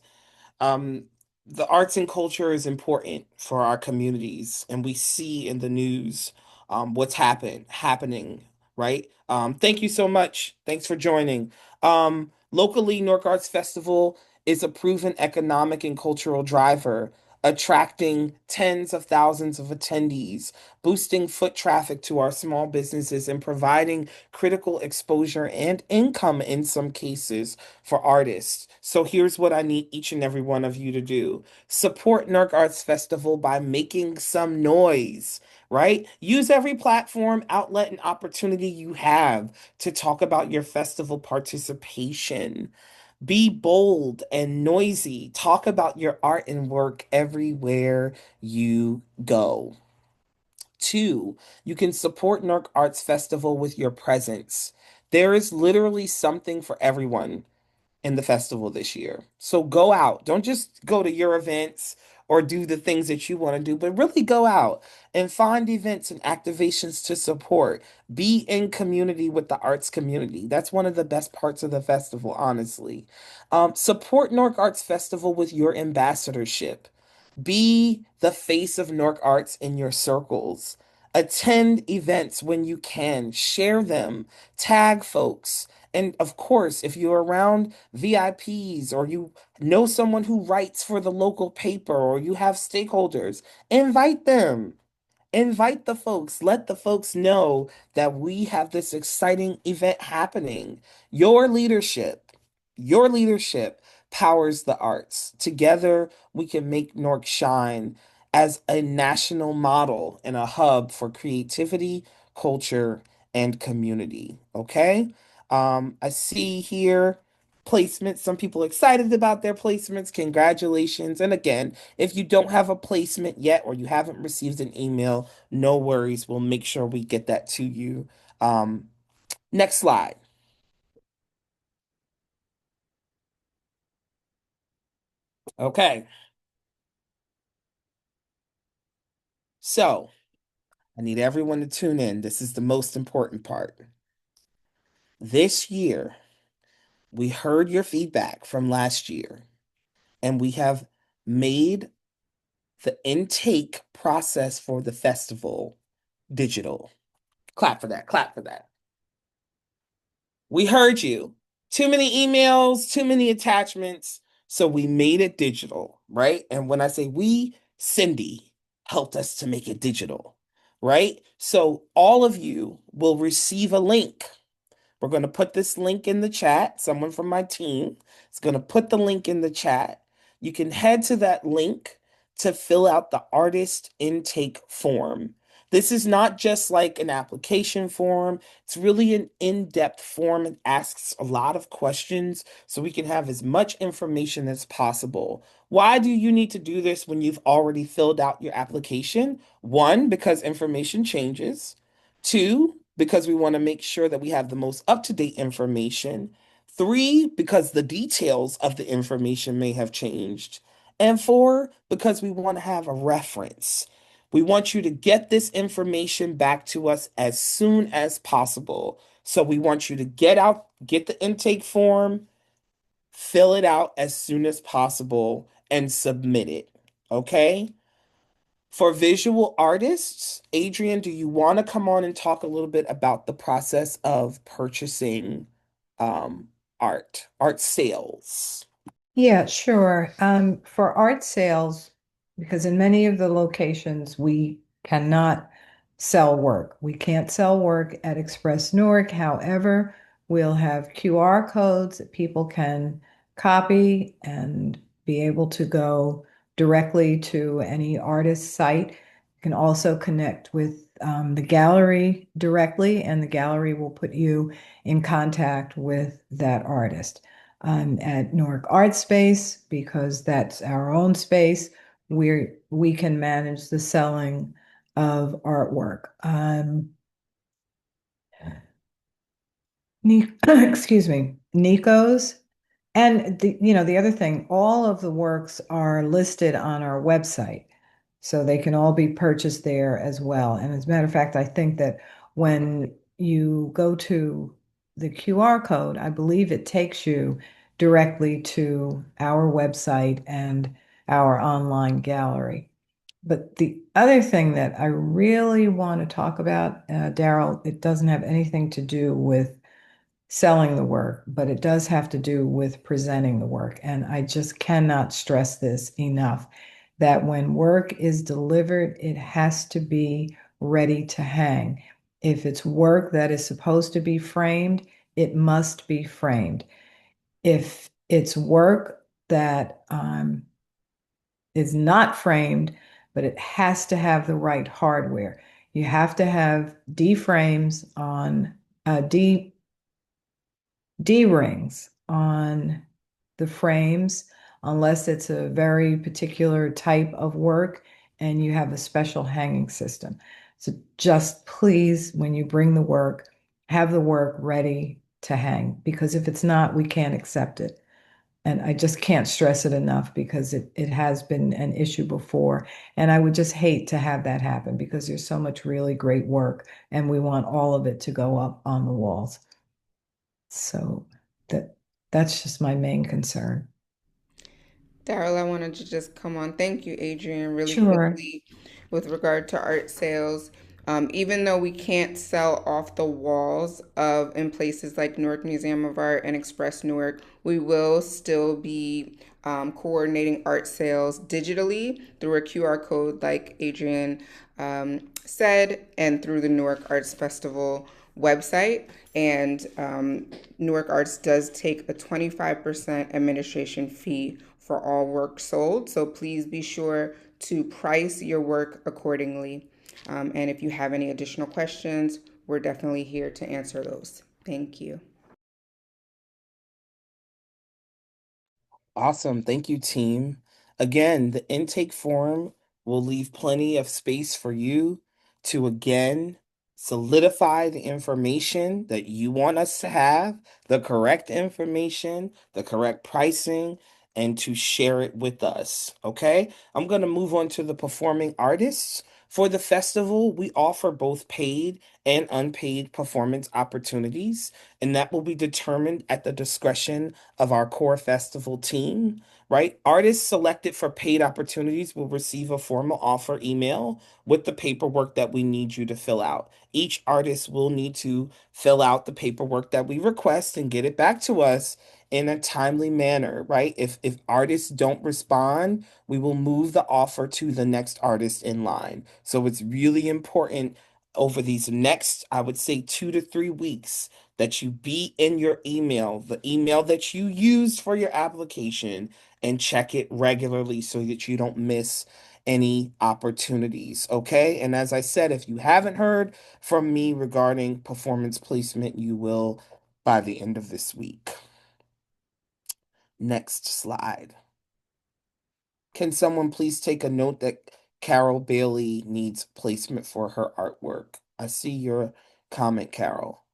um, the arts and culture is important for our communities, and we see in the news what's happening, right? Thank you so much. Thanks for joining. Locally, Newark Arts Festival is a proven economic and cultural driver attracting tens of thousands of attendees, boosting foot traffic to our small businesses, and providing critical exposure and income in some cases for artists. So here's what I need each and every one of you to do. Support Newark Arts Festival by making some noise, right? Use every platform, outlet, and opportunity you have to talk about your festival participation. Be bold and noisy. Talk about your art and work everywhere you go. Two, you can support Newark Arts Festival with your presence. There is literally something for everyone in the festival this year. So go out. Don't just go to your events or do the things that you want to do, but really go out and find events and activations to support. Be in community with the arts community. That's one of the best parts of the festival, honestly. Support Newark Arts Festival with your ambassadorship. Be the face of Newark Arts in your circles. Attend events when you can. Share them. Tag folks. And of course, if you're around VIPs or you know someone who writes for the local paper or you have stakeholders, invite them. Invite the folks. Let the folks know that we have this exciting event happening. Your leadership powers the arts. Together, we can make Newark shine as a national model and a hub for creativity, culture, and community. Okay? I see here placements. Some people excited about their placements. Congratulations. And again, if you don't have a placement yet or you haven't received an email, no worries. We'll make sure we get that to you. Next slide. Okay. So I need everyone to tune in. This is the most important part. This year, we heard your feedback from last year, and we have made the intake process for the festival digital. Clap for that. Clap for that. We heard you. Too many emails, too many attachments. So we made it digital, right? And when I say we, Cindy helped us to make it digital, right? So all of you will receive a link. We're going to put this link in the chat. Someone from my team is going to put the link in the chat. You can head to that link to fill out the artist intake form. This is not just like an application form. It's really an in-depth form and asks a lot of questions so we can have as much information as possible. Why do you need to do this when you've already filled out your application? One, because information changes. Two, because we want to make sure that we have the most up-to-date information. Three, because the details of the information may have changed. And four, because we want to have a reference. We want you to get this information back to us as soon as possible. So we want you to get the intake form, fill it out as soon as possible, and submit it. Okay? For visual artists, Adrian, do you want to come on and talk a little bit about the process of purchasing um, art sales? Yeah, sure. For art sales, because in many of the locations we cannot sell work. We can't sell work at Express Newark. However, we'll have QR codes that people can copy and be able to go directly to any artist site. You can also connect with the gallery directly, and the gallery will put you in contact with that artist. At Newark Art Space, because that's our own space, we can manage the selling of artwork. Excuse me, Nico's. And the other thing, all of the works are listed on our website, so they can all be purchased there as well. And as a matter of fact, I think that when you go to the QR code, I believe it takes you directly to our website and our online gallery. But the other thing that I really want to talk about, Daryl, it doesn't have anything to do with selling the work, but it does have to do with presenting the work. And I just cannot stress this enough. that when work is delivered, it has to be ready to hang. If it's work that is supposed to be framed, it must be framed. If it's work that is not framed, but it has to have the right hardware. You have to have D frames on D rings on the frames, unless it's a very particular type of work and you have a special hanging system. So just please, when you bring the work, have the work ready to hang, because if it's not, we can't accept it. And I just can't stress it enough, because it has been an issue before. And I would just hate to have that happen, because there's so much really great work and we want all of it to go up on the walls. So that's just my main concern. Daryl, I wanted to just come on. Thank you, Adrian, really Sure. quickly with regard to art sales. Even though we can't sell off the walls of in places like Newark Museum of Art and Express Newark, we will still be coordinating art sales digitally through a QR code, like Adrian said, and through the Newark Arts Festival website. And Newark Arts does take a 25% administration fee for all work sold. So please be sure to price your work accordingly. And if you have any additional questions, we're definitely here to answer those. Thank you. Awesome. Thank you, team. Again, the intake form will leave plenty of space for you to again solidify the information that you want us to have, the correct information, the correct pricing, and to share it with us. Okay? I'm going to move on to the performing artists. For the festival, we offer both paid and unpaid performance opportunities, and that will be determined at the discretion of our core festival team, right? Artists selected for paid opportunities will receive a formal offer email with the paperwork that we need you to fill out. Each artist will need to fill out the paperwork that we request and get it back to us in a timely manner, right? If artists don't respond, we will move the offer to the next artist in line. So it's really important over these next, I would say, 2 to 3 weeks, that you be in your email, the email that you used for your application, and check it regularly so that you don't miss any opportunities. Okay. And as I said, if you haven't heard from me regarding performance placement, you will by the end of this week. Next slide. Can someone please take a note that Carol Bailey needs placement for her artwork? I see your comment, Carol.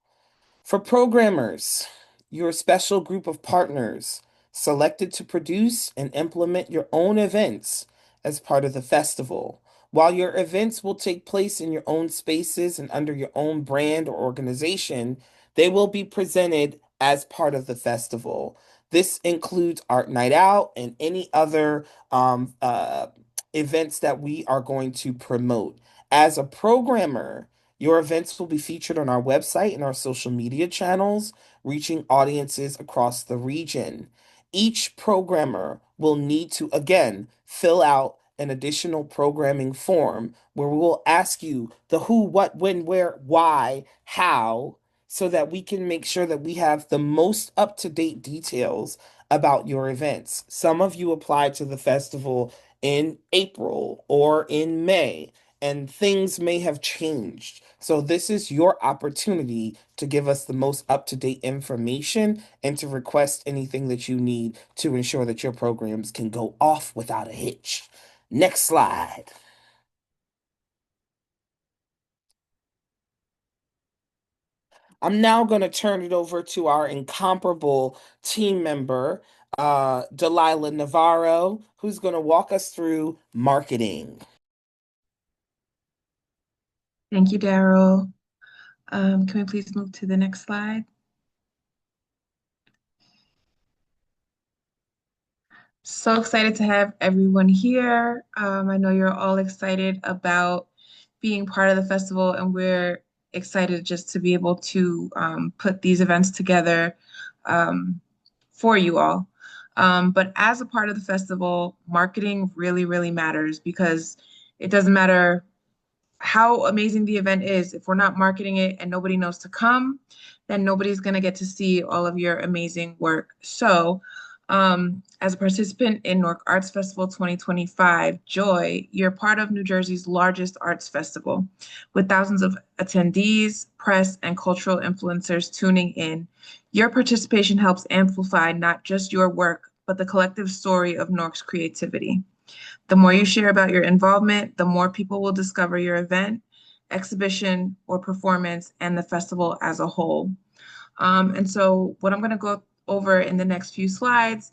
For programmers, your special group of partners selected to produce and implement your own events as part of the festival. While your events will take place in your own spaces and under your own brand or organization, they will be presented as part of the festival. This includes Art Night Out and any other um, uh, events that we are going to promote. As a programmer, your events will be featured on our website and our social media channels, reaching audiences across the region. Each programmer will need to, again, fill out an additional programming form where we will ask you the who, what, when, where, why, how, so that we can make sure that we have the most up-to-date details about your events. Some of you applied to the festival in April or in May, and things may have changed. So this is your opportunity to give us the most up-to-date information and to request anything that you need to ensure that your programs can go off without a hitch. Next slide. I'm now going to turn it over to our incomparable team member, Delilah Navarro, who's going to walk us through marketing. Thank you, Daryl. Can we please move to the next slide? So excited to have everyone here. I know you're all excited about being part of the festival, and we're excited just to be able to put these events together for you all. But as a part of the festival, marketing really, really matters because it doesn't matter how amazing the event is. If we're not marketing it and nobody knows to come, then nobody's going to get to see all of your amazing work. So, as a participant in Newark Arts Festival 2025, Joy, you're part of New Jersey's largest arts festival with thousands of attendees, press, and cultural influencers tuning in. Your participation helps amplify not just your work, but the collective story of Newark's creativity. The more you share about your involvement, the more people will discover your event, exhibition, or performance, and the festival as a whole. And so, what I'm going to go over in the next few slides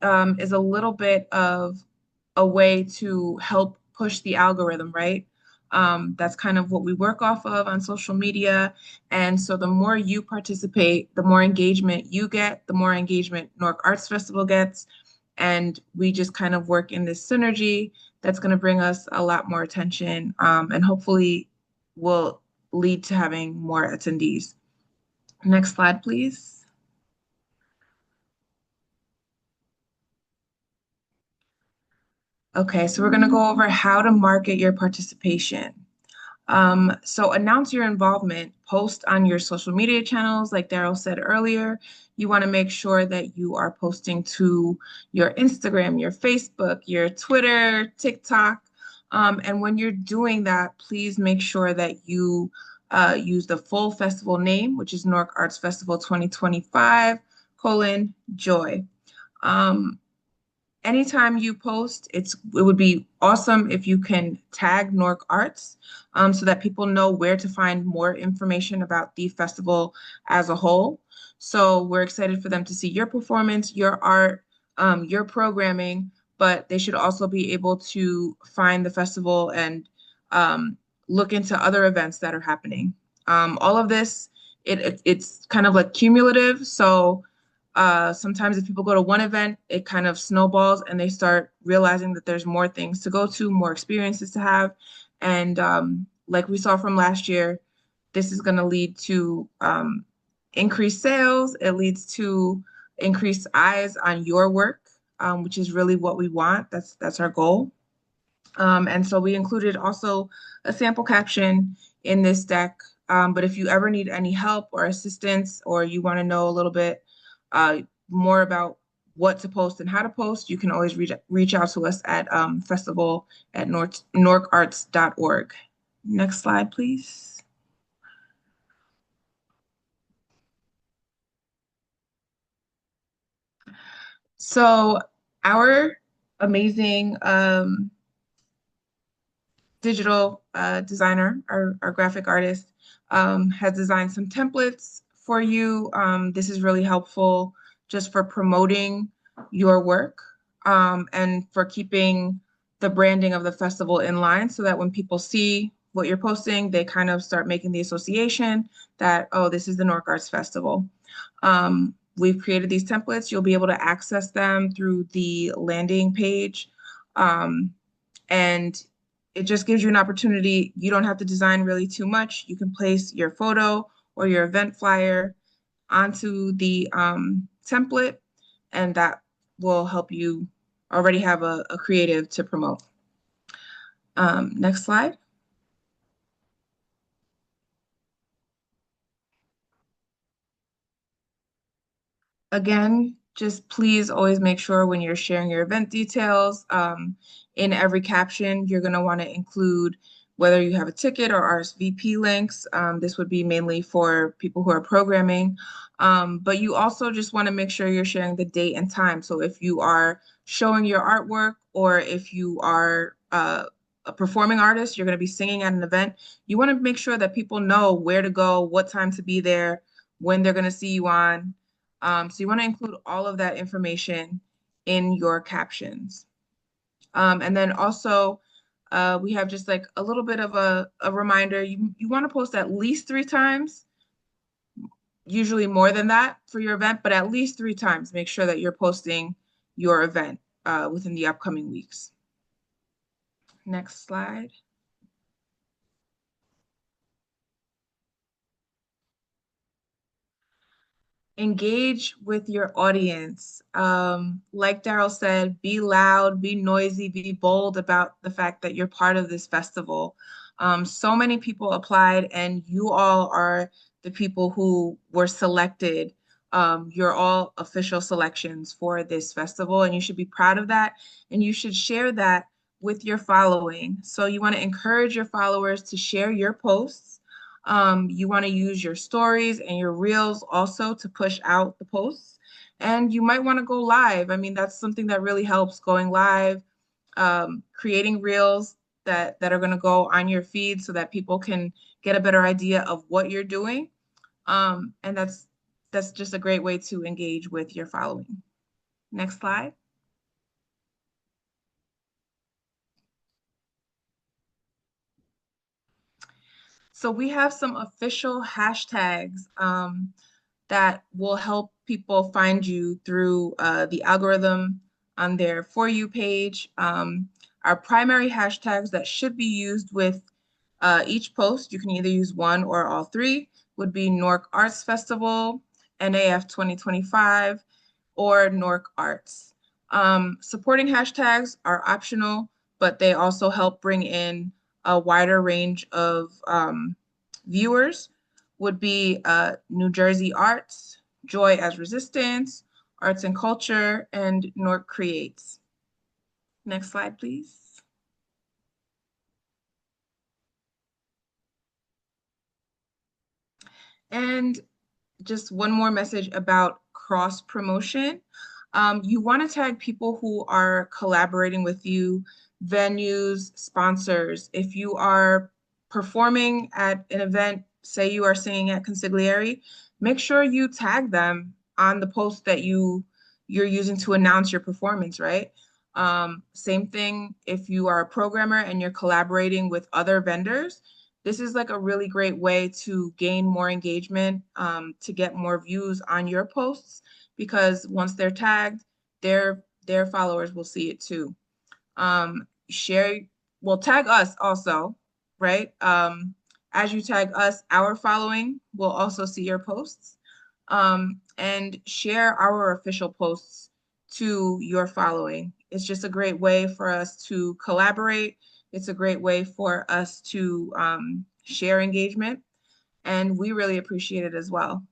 is a little bit of a way to help push the algorithm, right? That's kind of what we work off of on social media. And so the more you participate, the more engagement you get, the more engagement Newark Arts Festival gets. And we just kind of work in this synergy that's going to bring us a lot more attention and hopefully will lead to having more attendees. Next slide, please. Okay, so we're going to go over how to market your participation. So announce your involvement, post on your social media channels, like Daryl said earlier. You want to make sure that you are posting to your Instagram, your Facebook, your Twitter, TikTok. And when you're doing that, please make sure that you use the full festival name, which is Newark Arts Festival 2025, Joy. Anytime you post, it would be awesome if you can tag Newark Arts so that people know where to find more information about the festival as a whole. So we're excited for them to see your performance, your art, your programming, but they should also be able to find the festival and look into other events that are happening. All of this, it's kind of like cumulative. So sometimes if people go to one event, it kind of snowballs and they start realizing that there's more things to go to, more experiences to have. And like we saw from last year, this is going to lead to increased sales. It leads to increased eyes on your work, which is really what we want. That's our goal. And so we included also a sample caption in this deck. But if you ever need any help or assistance, or you want to know a little bit more about what to post and how to post, you can always reach out to us at festival@norkarts.org. Next slide, please. So our amazing digital designer, our graphic artist, has designed some templates for you. This is really helpful just for promoting your work and for keeping the branding of the festival in line so that when people see what you're posting, they kind of start making the association that, oh, this is the Newark Arts Festival. We've created these templates. You'll be able to access them through the landing page. And it just gives you an opportunity. You don't have to design really too much. You can place your photo or your event flyer onto the template, and that will help you already have a creative to promote. Next slide. Again, just please always make sure when you're sharing your event details, in every caption, you're going to want to include whether you have a ticket or RSVP links. This would be mainly for people who are programming. But you also just want to make sure you're sharing the date and time. So if you are showing your artwork, or if you are a performing artist, you're going to be singing at an event, you want to make sure that people know where to go, what time to be there, when they're going to see you on. So you want to include all of that information in your captions. And then also, we have just like a little bit of a reminder. You want to post at least 3 times, usually more than that for your event, but at least 3 times. Make sure that you're posting your event within the upcoming weeks. Next slide. engage with your audience. Like Daryl said, be loud, be noisy, be bold about the fact that you're part of this festival. So many people applied, and you all are the people who were selected. You're all official selections for this festival, and you should be proud of that. And you should share that with your following. So you want to encourage your followers to share your posts. You want to use your stories and your reels also to push out the posts. And you might want to go live. I mean, that's something that really helps, going live, creating reels that are going to go on your feed so that people can get a better idea of what you're doing. And that's just a great way to engage with your following. Next slide. So we have some official hashtags that will help people find you through the algorithm on their For You page. Our primary hashtags that should be used with each post, you can either use one or all three, would be Newark Arts Festival, NAF 2025, or Newark Arts. Supporting hashtags are optional, but they also help bring in a wider range of viewers. Would be New Jersey Arts, Joy as Resistance, Arts and Culture, and Newark Creates. Next slide, please. And just one more message about cross promotion. You want to tag people who are collaborating with you, venues, sponsors. If you are performing at an event, say you are singing at Consigliere, make sure you tag them on the post that you're using to announce your performance, right? Same thing if you are a programmer and you're collaborating with other vendors. This is like a really great way to gain more engagement, to get more views on your posts, because once they're tagged, their followers will see it too. Share, well, tag us also, right? As you tag us, our following will also see your posts. And share our official posts to your following. It's just a great way for us to collaborate. It's a great way for us to share engagement, and we really appreciate it as well.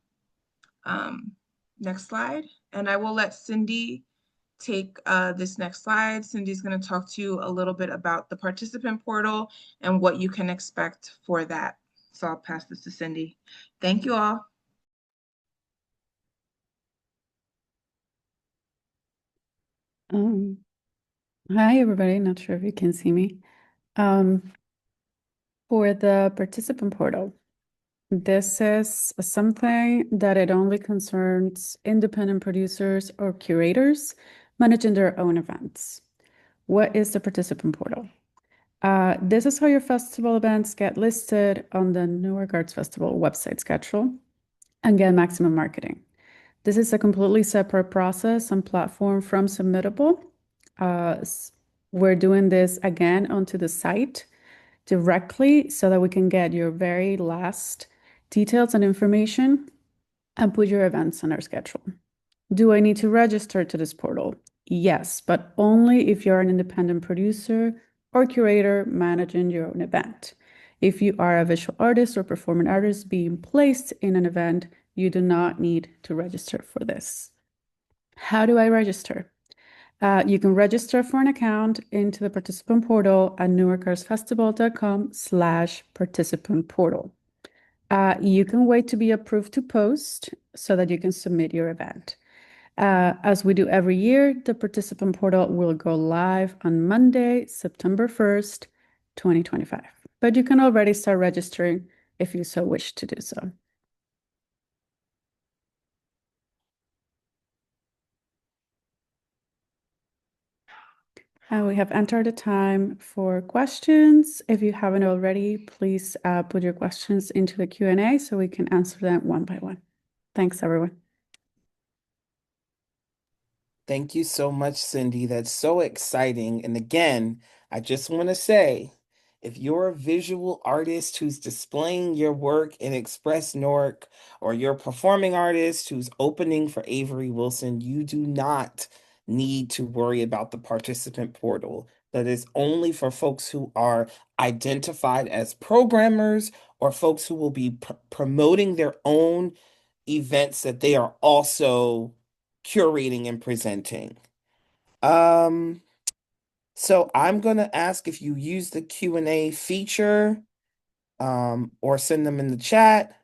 Um, Next slide. And I will let Cindy take this next slide. Cindy's going to talk to you a little bit about the participant portal and what you can expect for that. So I'll pass this to Cindy. Thank you all. Hi, everybody. Not sure if you can see me. For the participant portal, this is something that it only concerns independent producers or curators managing their own events. What is the participant portal? This is how your festival events get listed on the Newark Arts Festival website schedule and get maximum marketing. This is a completely separate process and platform from Submittable. We're doing this again onto the site directly so that we can get your very last details and information and put your events on our schedule. Do I need to register to this portal? Yes, but only if you're an independent producer or curator managing your own event. If you are a visual artist or performing artist being placed in an event, you do not need to register for this. How do I register? You can register for an account into the participant portal at newarkartsfestival.com/participant portal. You can wait to be approved to post so that you can submit your event. As we do every year, the participant portal will go live on Monday, September 1st, 2025. But you can already start registering if you so wish to do so. We have entered the time for questions. If you haven't already, please put your questions into the Q&A so we can answer them one by one. Thanks, everyone. Thank you so much, Cindy. That's so exciting. And again, I just want to say, If you're a visual artist who's displaying your work in Express Newark, or you're a performing artist who's opening for Avery Wilson, you do not need to worry about the participant portal. That is only for folks who are identified as programmers or folks who will be promoting their own events that they are also curating and presenting. Um, so I'm going to ask if you use the Q&A feature, or send them in the chat.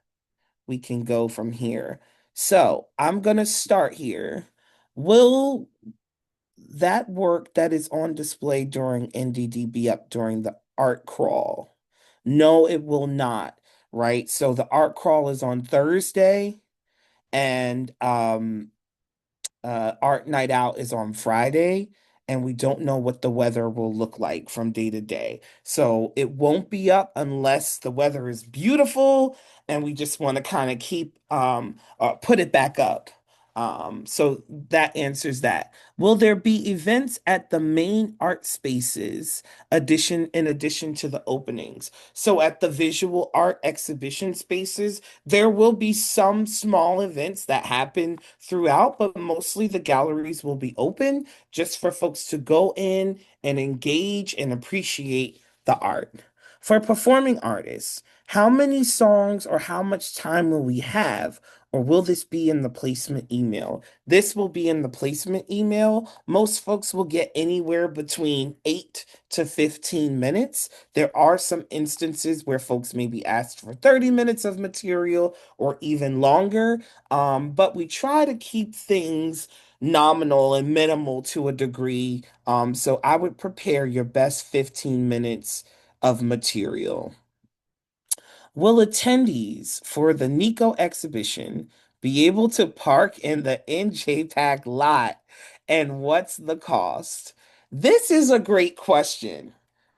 We can go from here. So I'm going to start here. Will that work that is on display during NDD be up during the art crawl? No, it will not, right? So the art crawl is on Thursday, and art night out is on Friday, and we don't know what the weather will look like from day to day. So it won't be up unless the weather is beautiful and we just want to kind of keep put it back up. So that answers that. Will there be events at the main art spaces in addition to the openings? So at the visual art exhibition spaces, there will be some small events that happen throughout, but mostly the galleries will be open just for folks to go in and engage and appreciate the art. For performing artists, how many songs or how much time will we have? Or will this be in the placement email? This will be in the placement email. Most folks will get anywhere between 8 to 15 minutes. There are some instances where folks may be asked for 30 minutes of material or even longer, but we try to keep things nominal and minimal to a degree. So I would prepare your best 15 minutes of material. Will attendees for the Nico exhibition be able to park in the NJPAC lot? And what's the cost? This is a great question.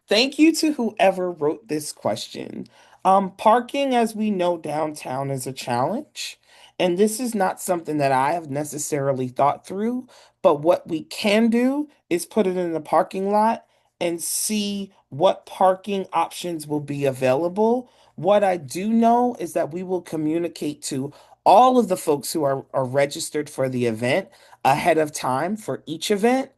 Thank you to whoever wrote this question. Parking, as we know, downtown is a challenge. And this is not something that I have necessarily thought through. But what we can do is put it in the parking lot and see what parking options will be available. What I do know is that we will communicate to all of the folks who are registered for the event ahead of time for each event,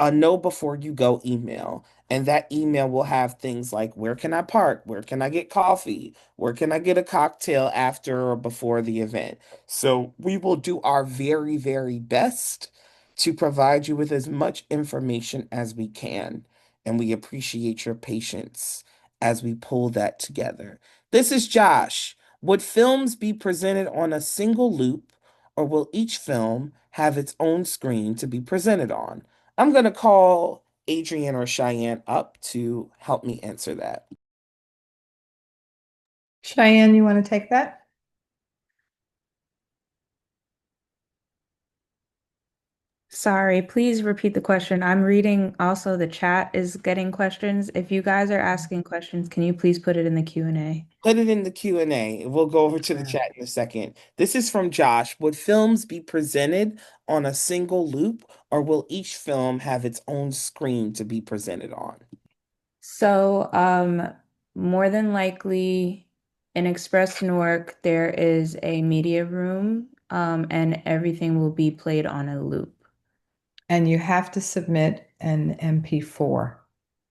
a know before you go email. And that email will have things like, where can I park? Where can I get coffee? Where can I get a cocktail after or before the event? So we will do our very, very best to provide you with as much information as we can. And we appreciate your patience as we pull that together. This is Josh. Would films be presented on a single loop, or will each film have its own screen to be presented on? I'm going to call Adrienne or Cheyenne up to help me answer that. Cheyenne, you want to take that? Sorry, please repeat the question. I'm reading also the chat is getting questions. If you guys are asking questions, can you please put it in the Q&A? Put it in the Q&A. We'll go over to the chat in a second. This is from Josh. Would films be presented on a single loop, or will each film have its own screen to be presented on? So, more than likely in Express Newark, there is a media room, and everything will be played on a loop. And you have to submit an MP4.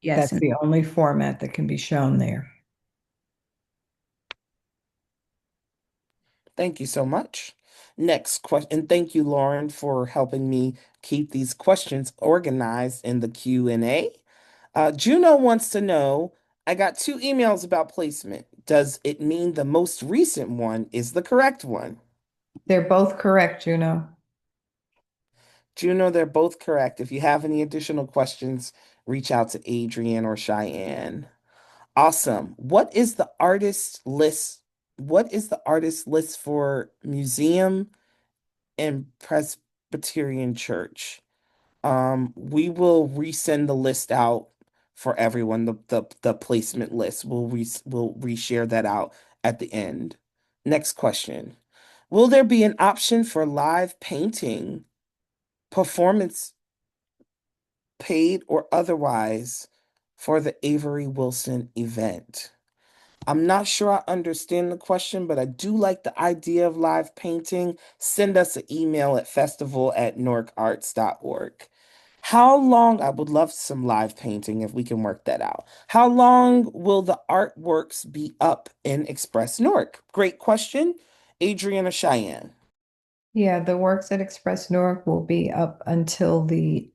Yes. That's the only format that can be shown there. Thank you so much. Next question, and thank you, Lauren, for helping me keep these questions organized in the Q&A. Juno wants to know, I got 2 emails about placement. Does it mean the most recent one is the correct one? They're both correct, Juno. Juno, they're both correct. If you have any additional questions, reach out to Adrienne or Cheyenne. Awesome. What is the artist list? What is the artist list for museum and Presbyterian Church? We will resend the list out for everyone. The placement list. We'll reshare that out at the end. Next question. Will there be an option for live painting, performance, paid or otherwise, for the Avery Wilson event? I'm not sure I understand the question, but I do like the idea of live painting. Send us an email at festival@newarkarts.org. How long, I would love some live painting if we can work that out. How long will the artworks be up in Express Newark? Great question. Adrian or Cheyenne? Yeah, the works at Express Newark will be up until the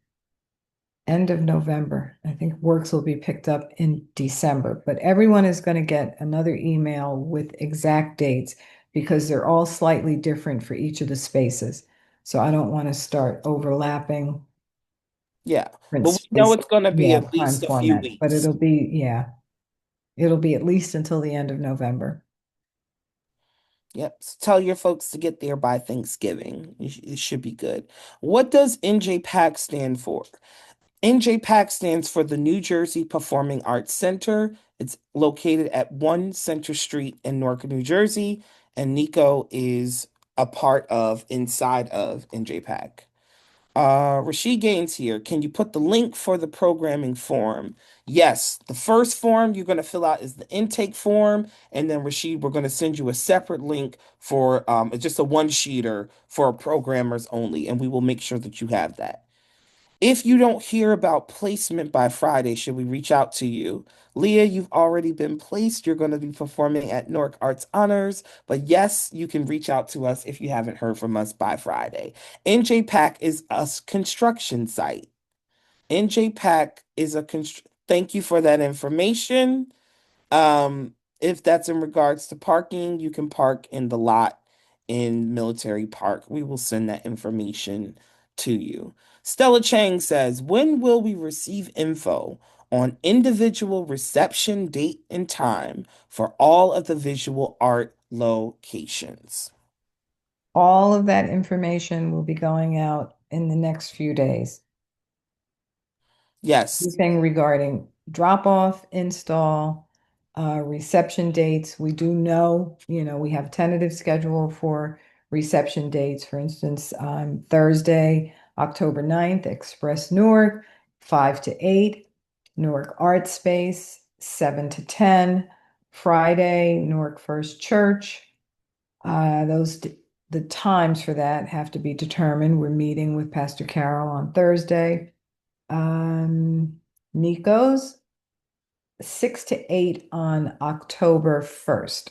end of November. I think works will be picked up in December, but everyone is going to get another email with exact dates because they're all slightly different for each of the spaces. So I don't want to start overlapping Yeah, different but we know spaces. it's going to be Yeah, at time least a few formats, but weeks. it'll be at least until the end of November. Yep. So tell your folks to get there by Thanksgiving. It should be good. What does NJPAC stand for? NJPAC stands for the New Jersey Performing Arts Center. It's located at 1 Center Street in Newark, New Jersey, and Nico is a part of inside of NJPAC. Rashid Gaines here. Can you put the link for the programming form? Yes, the first form you're going to fill out is the intake form, and then Rashid, we're going to send you a separate link for it's just a one-sheeter for programmers only, and we will make sure that you have that. If you don't hear about placement by Friday, should we reach out to you? Leah, you've already been placed. You're going to be performing at Newark Arts Honors. But yes, you can reach out to us if you haven't heard from us by Friday. NJPAC is a construction site. NJPAC is a thank you for that information. If that's in regards to parking, you can park in the lot in Military Park. We will send that information to you. Stella Chang says, when will we receive info on individual reception date and time for all of the visual art locations? All of that information will be going out in the next few days. Yes. Everything regarding drop off, install, reception dates. We do know, we have tentative schedule for reception dates. For instance, Thursday, October 9th, Express Newark, 5 to 8, Newark Art Space, 7 to 10, Friday, Newark First Church. The times for that have to be determined. We're meeting with Pastor Carol on Thursday. Nico's 6 to 8 on October 1st.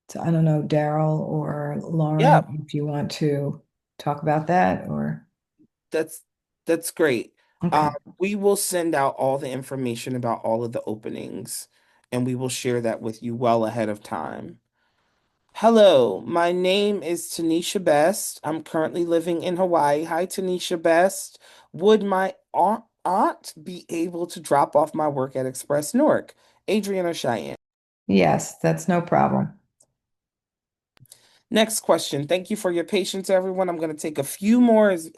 So I don't know, Daryl or Yeah, Lauren, if you want to talk about that or that's that's great. Um, okay. we will send out all the information about all of the openings, and we will share that with you well ahead of time. Hello, my name is Tanisha Best. I'm currently living in Hawaii. Hi, Tanisha Best. Would my aunt be able to drop off my work at Express Newark? Adrian or Cheyenne? Yes, that's no problem. Next question. Thank you for your patience, everyone. I'm going to take a few more, as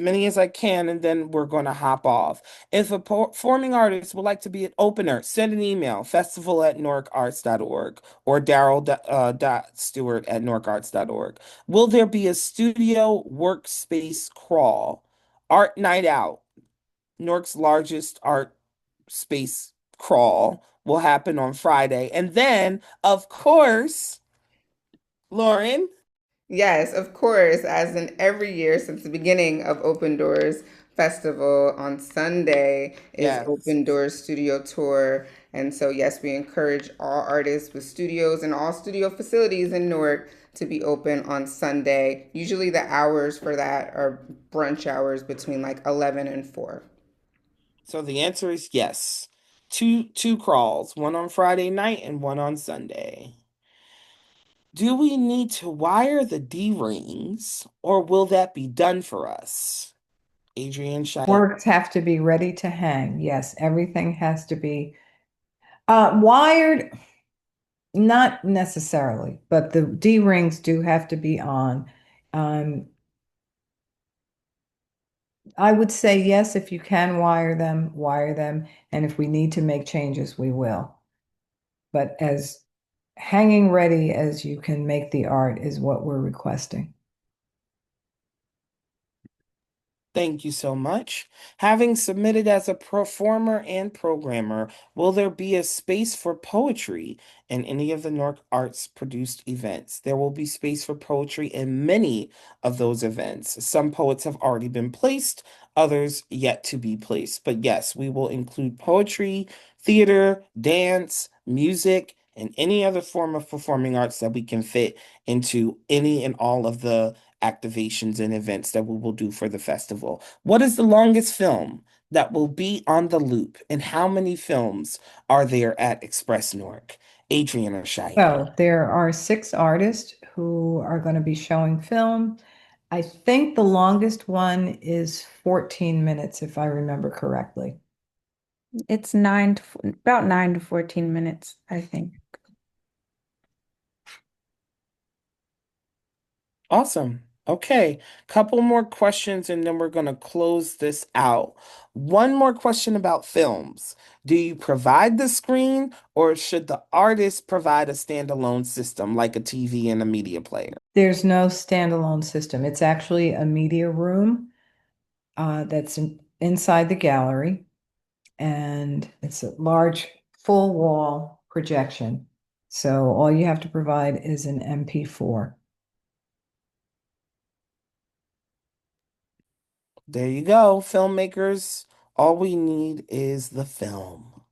many as I can, and then we're going to hop off. If a performing artist would like to be an opener, send an email, festival@newarkarts.org or Daryl.Stewart@newarkarts.org. Will there be a studio workspace crawl? Art Night Out, Newark's largest art space crawl, will happen on Friday. And then, of course, Lauren. Yes, of course, as in every year since the beginning of Open Doors Festival, on Sunday is Yes. Open Doors Studio Tour. And so, yes, we encourage all artists with studios and all studio facilities in Newark to be open on Sunday. Usually the hours for that are brunch hours between like 11 and 4. So the answer is yes. Two crawls, one on Friday night and one on Sunday. Do we need to wire the D-rings or will that be done for us? Adrian Cheyenne. Works have to be ready to hang. Yes, everything has to be wired, not necessarily, but the D rings do have to be on. Um, I would say yes, if you can wire them, wire them. And if we need to make changes, we will. But as hanging ready as you can make the art is what we're requesting. Thank you so much. Having submitted as a performer and programmer, will there be a space for poetry in any of the Newark Arts produced events? There will be space for poetry in many of those events. Some poets have already been placed, others yet to be placed. But yes, we will include poetry, theater, dance, music, and any other form of performing arts that we can fit into any and all of the activations and events that we will do for the festival. What is the longest film that will be on the loop, and how many films are there at Express Newark? Adrian or Cheyenne? Well, there are 6 artists who are going to be showing film. I think the longest one is 14 minutes, if I remember correctly. It's about 9 to 14 minutes, I think. Awesome. Okay, couple more questions and then we're going to close this out. One more question about films. Do you provide the screen or should the artist provide a standalone system like a TV and a media player? There's no standalone system. It's actually a media room that's inside the gallery, and it's a large full wall projection. So all you have to provide is an MP4. There you go, filmmakers. All we need is the film.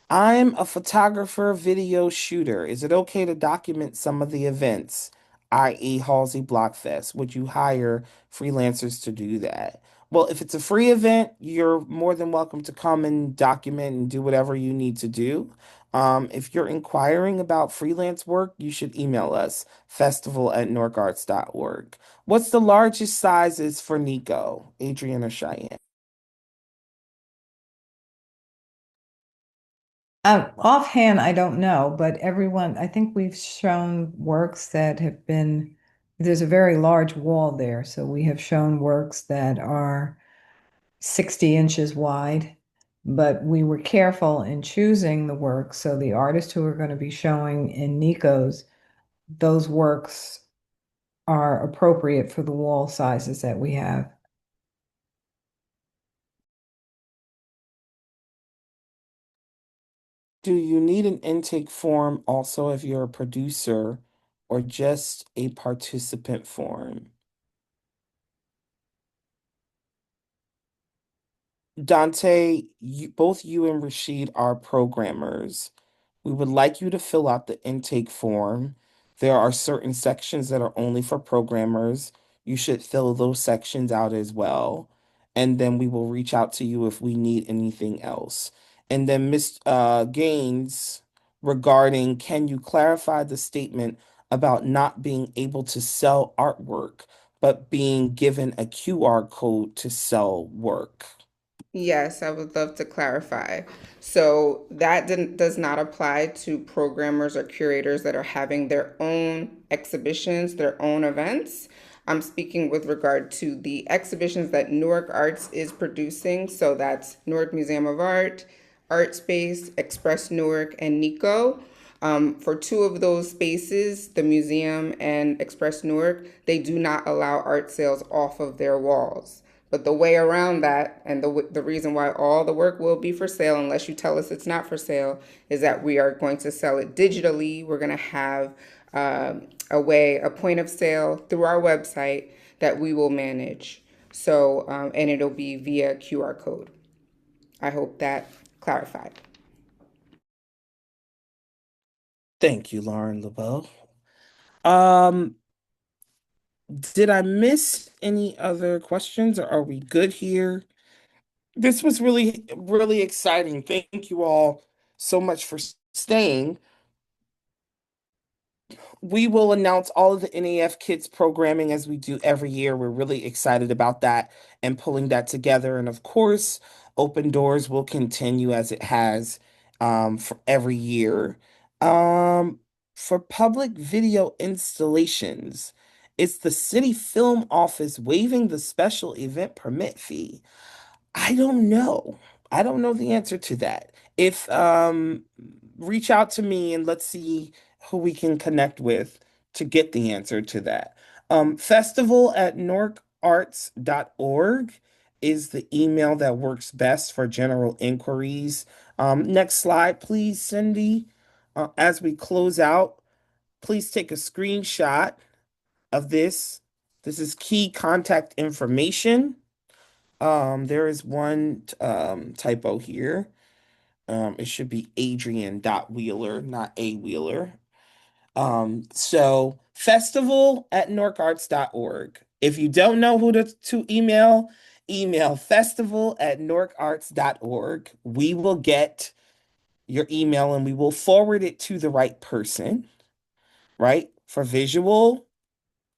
I'm a photographer, video shooter. Is it okay to document some of the events, i.e., Halsey Blockfest? Would you hire freelancers to do that? Well, if it's a free event, you're more than welcome to come and document and do whatever you need to do. If you're inquiring about freelance work, you should email us, festival@norcarts.org. What's the largest sizes for Nico, Adrian or Cheyenne? Offhand, I don't know, but everyone, I think we've shown works that have been, there's a very large wall there. So we have shown works that are 60 inches wide, but we were careful in choosing the work. So the artists who are going to be showing in Nico's, those works are appropriate for the wall sizes that we have. Do you need an intake form also if you're a producer or just a participant form? Dante, both you and Rashid are programmers. We would like you to fill out the intake form. There are certain sections that are only for programmers. You should fill those sections out as well. And then we will reach out to you if we need anything else. And then Ms. Gaines, regarding can you clarify the statement about not being able to sell artwork, but being given a QR code to sell work? Yes, I would love to clarify. So that does not apply to programmers or curators that are having their own exhibitions, their own events. I'm speaking with regard to the exhibitions that Newark Arts is producing. So that's Newark Museum of Art, Art Space, Express Newark, and Nico. For 2 of those spaces, the museum and Express Newark, they do not allow art sales off of their walls. But the way around that, and the reason why all the work will be for sale, unless you tell us it's not for sale, is that we are going to sell it digitally. We're going to have a point of sale through our website that we will manage. So, and it'll be via QR code. I hope that clarified. Thank you, Lauren LeBeau. Um, did I miss any other questions or are we good here? This was really, really exciting. Thank you all so much for staying. We will announce all of the NAF Kids programming as we do every year. We're really excited about that and pulling that together. And of course, Open Doors will continue as it has for every year. Um, for public video installations, it's the City Film Office waiving the special event permit fee. I don't know. I don't know the answer to that. If reach out to me and let's see who we can connect with to get the answer to that. Festival at Newark norkarts.org is the email that works best for general inquiries. Next slide, please, Cindy. As we close out, please take a screenshot of this. This is key contact information. There is one typo here. It should be Adrian.Wheeler, not A Wheeler. So festival@norkarts.org. If you don't know who to email, email festival@norkarts.org. We will get your email and we will forward it to the right person, right? For visual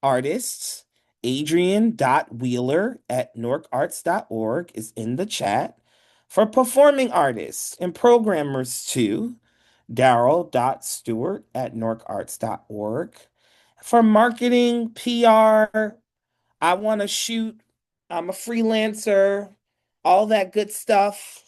artists, Adrian.Wheeler@norkarts.org is in the chat. For performing artists and programmers too, Daryl.Stewart@norkarts.org. For marketing, PR, I want to shoot, I'm a freelancer, all that good stuff.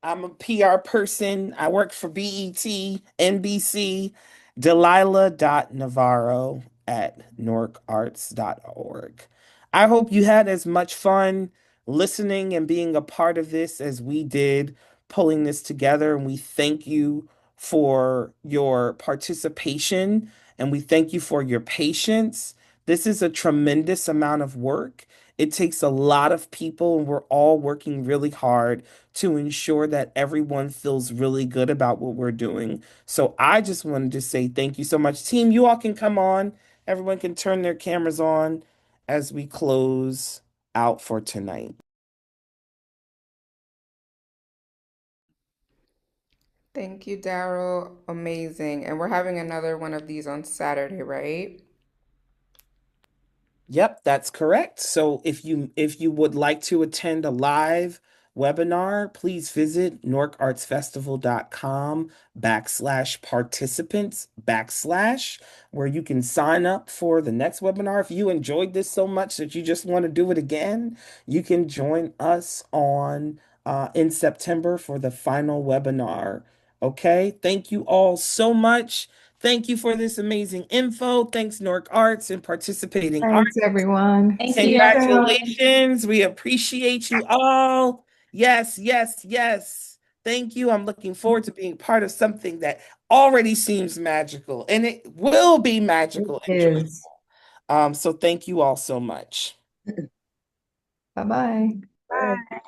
I'm a PR person. I work for BET, NBC, Delilah.Navarro@norkarts.org. I hope you had as much fun listening and being a part of this as we did pulling this together. And we thank you for your participation and we thank you for your patience. This is a tremendous amount of work. It takes a lot of people, and we're all working really hard to ensure that everyone feels really good about what we're doing. So I just wanted to say thank you so much. Team, you all can come on. Everyone can turn their cameras on as we close out for tonight. Thank you, Daryl. Amazing. And we're having another one of these on Saturday, right? Yep, that's correct. So if you would like to attend a live webinar, please visit newarkartsfestival.com/participants/ where you can sign up for the next webinar. If you enjoyed this so much that you just want to do it again, you can join us on in September for the final webinar. Okay, thank you all so much. Thank you for this amazing info. Thanks, Newark Arts and participating Thanks, artists. everyone. Thank See you. you soon. Congratulations. We appreciate you all. Yes, yes, yes. Thank you. I'm looking forward to being part of something that already seems magical and it will be magical It and joyful. is. So thank you all so much. Bye-bye. Bye. Bye.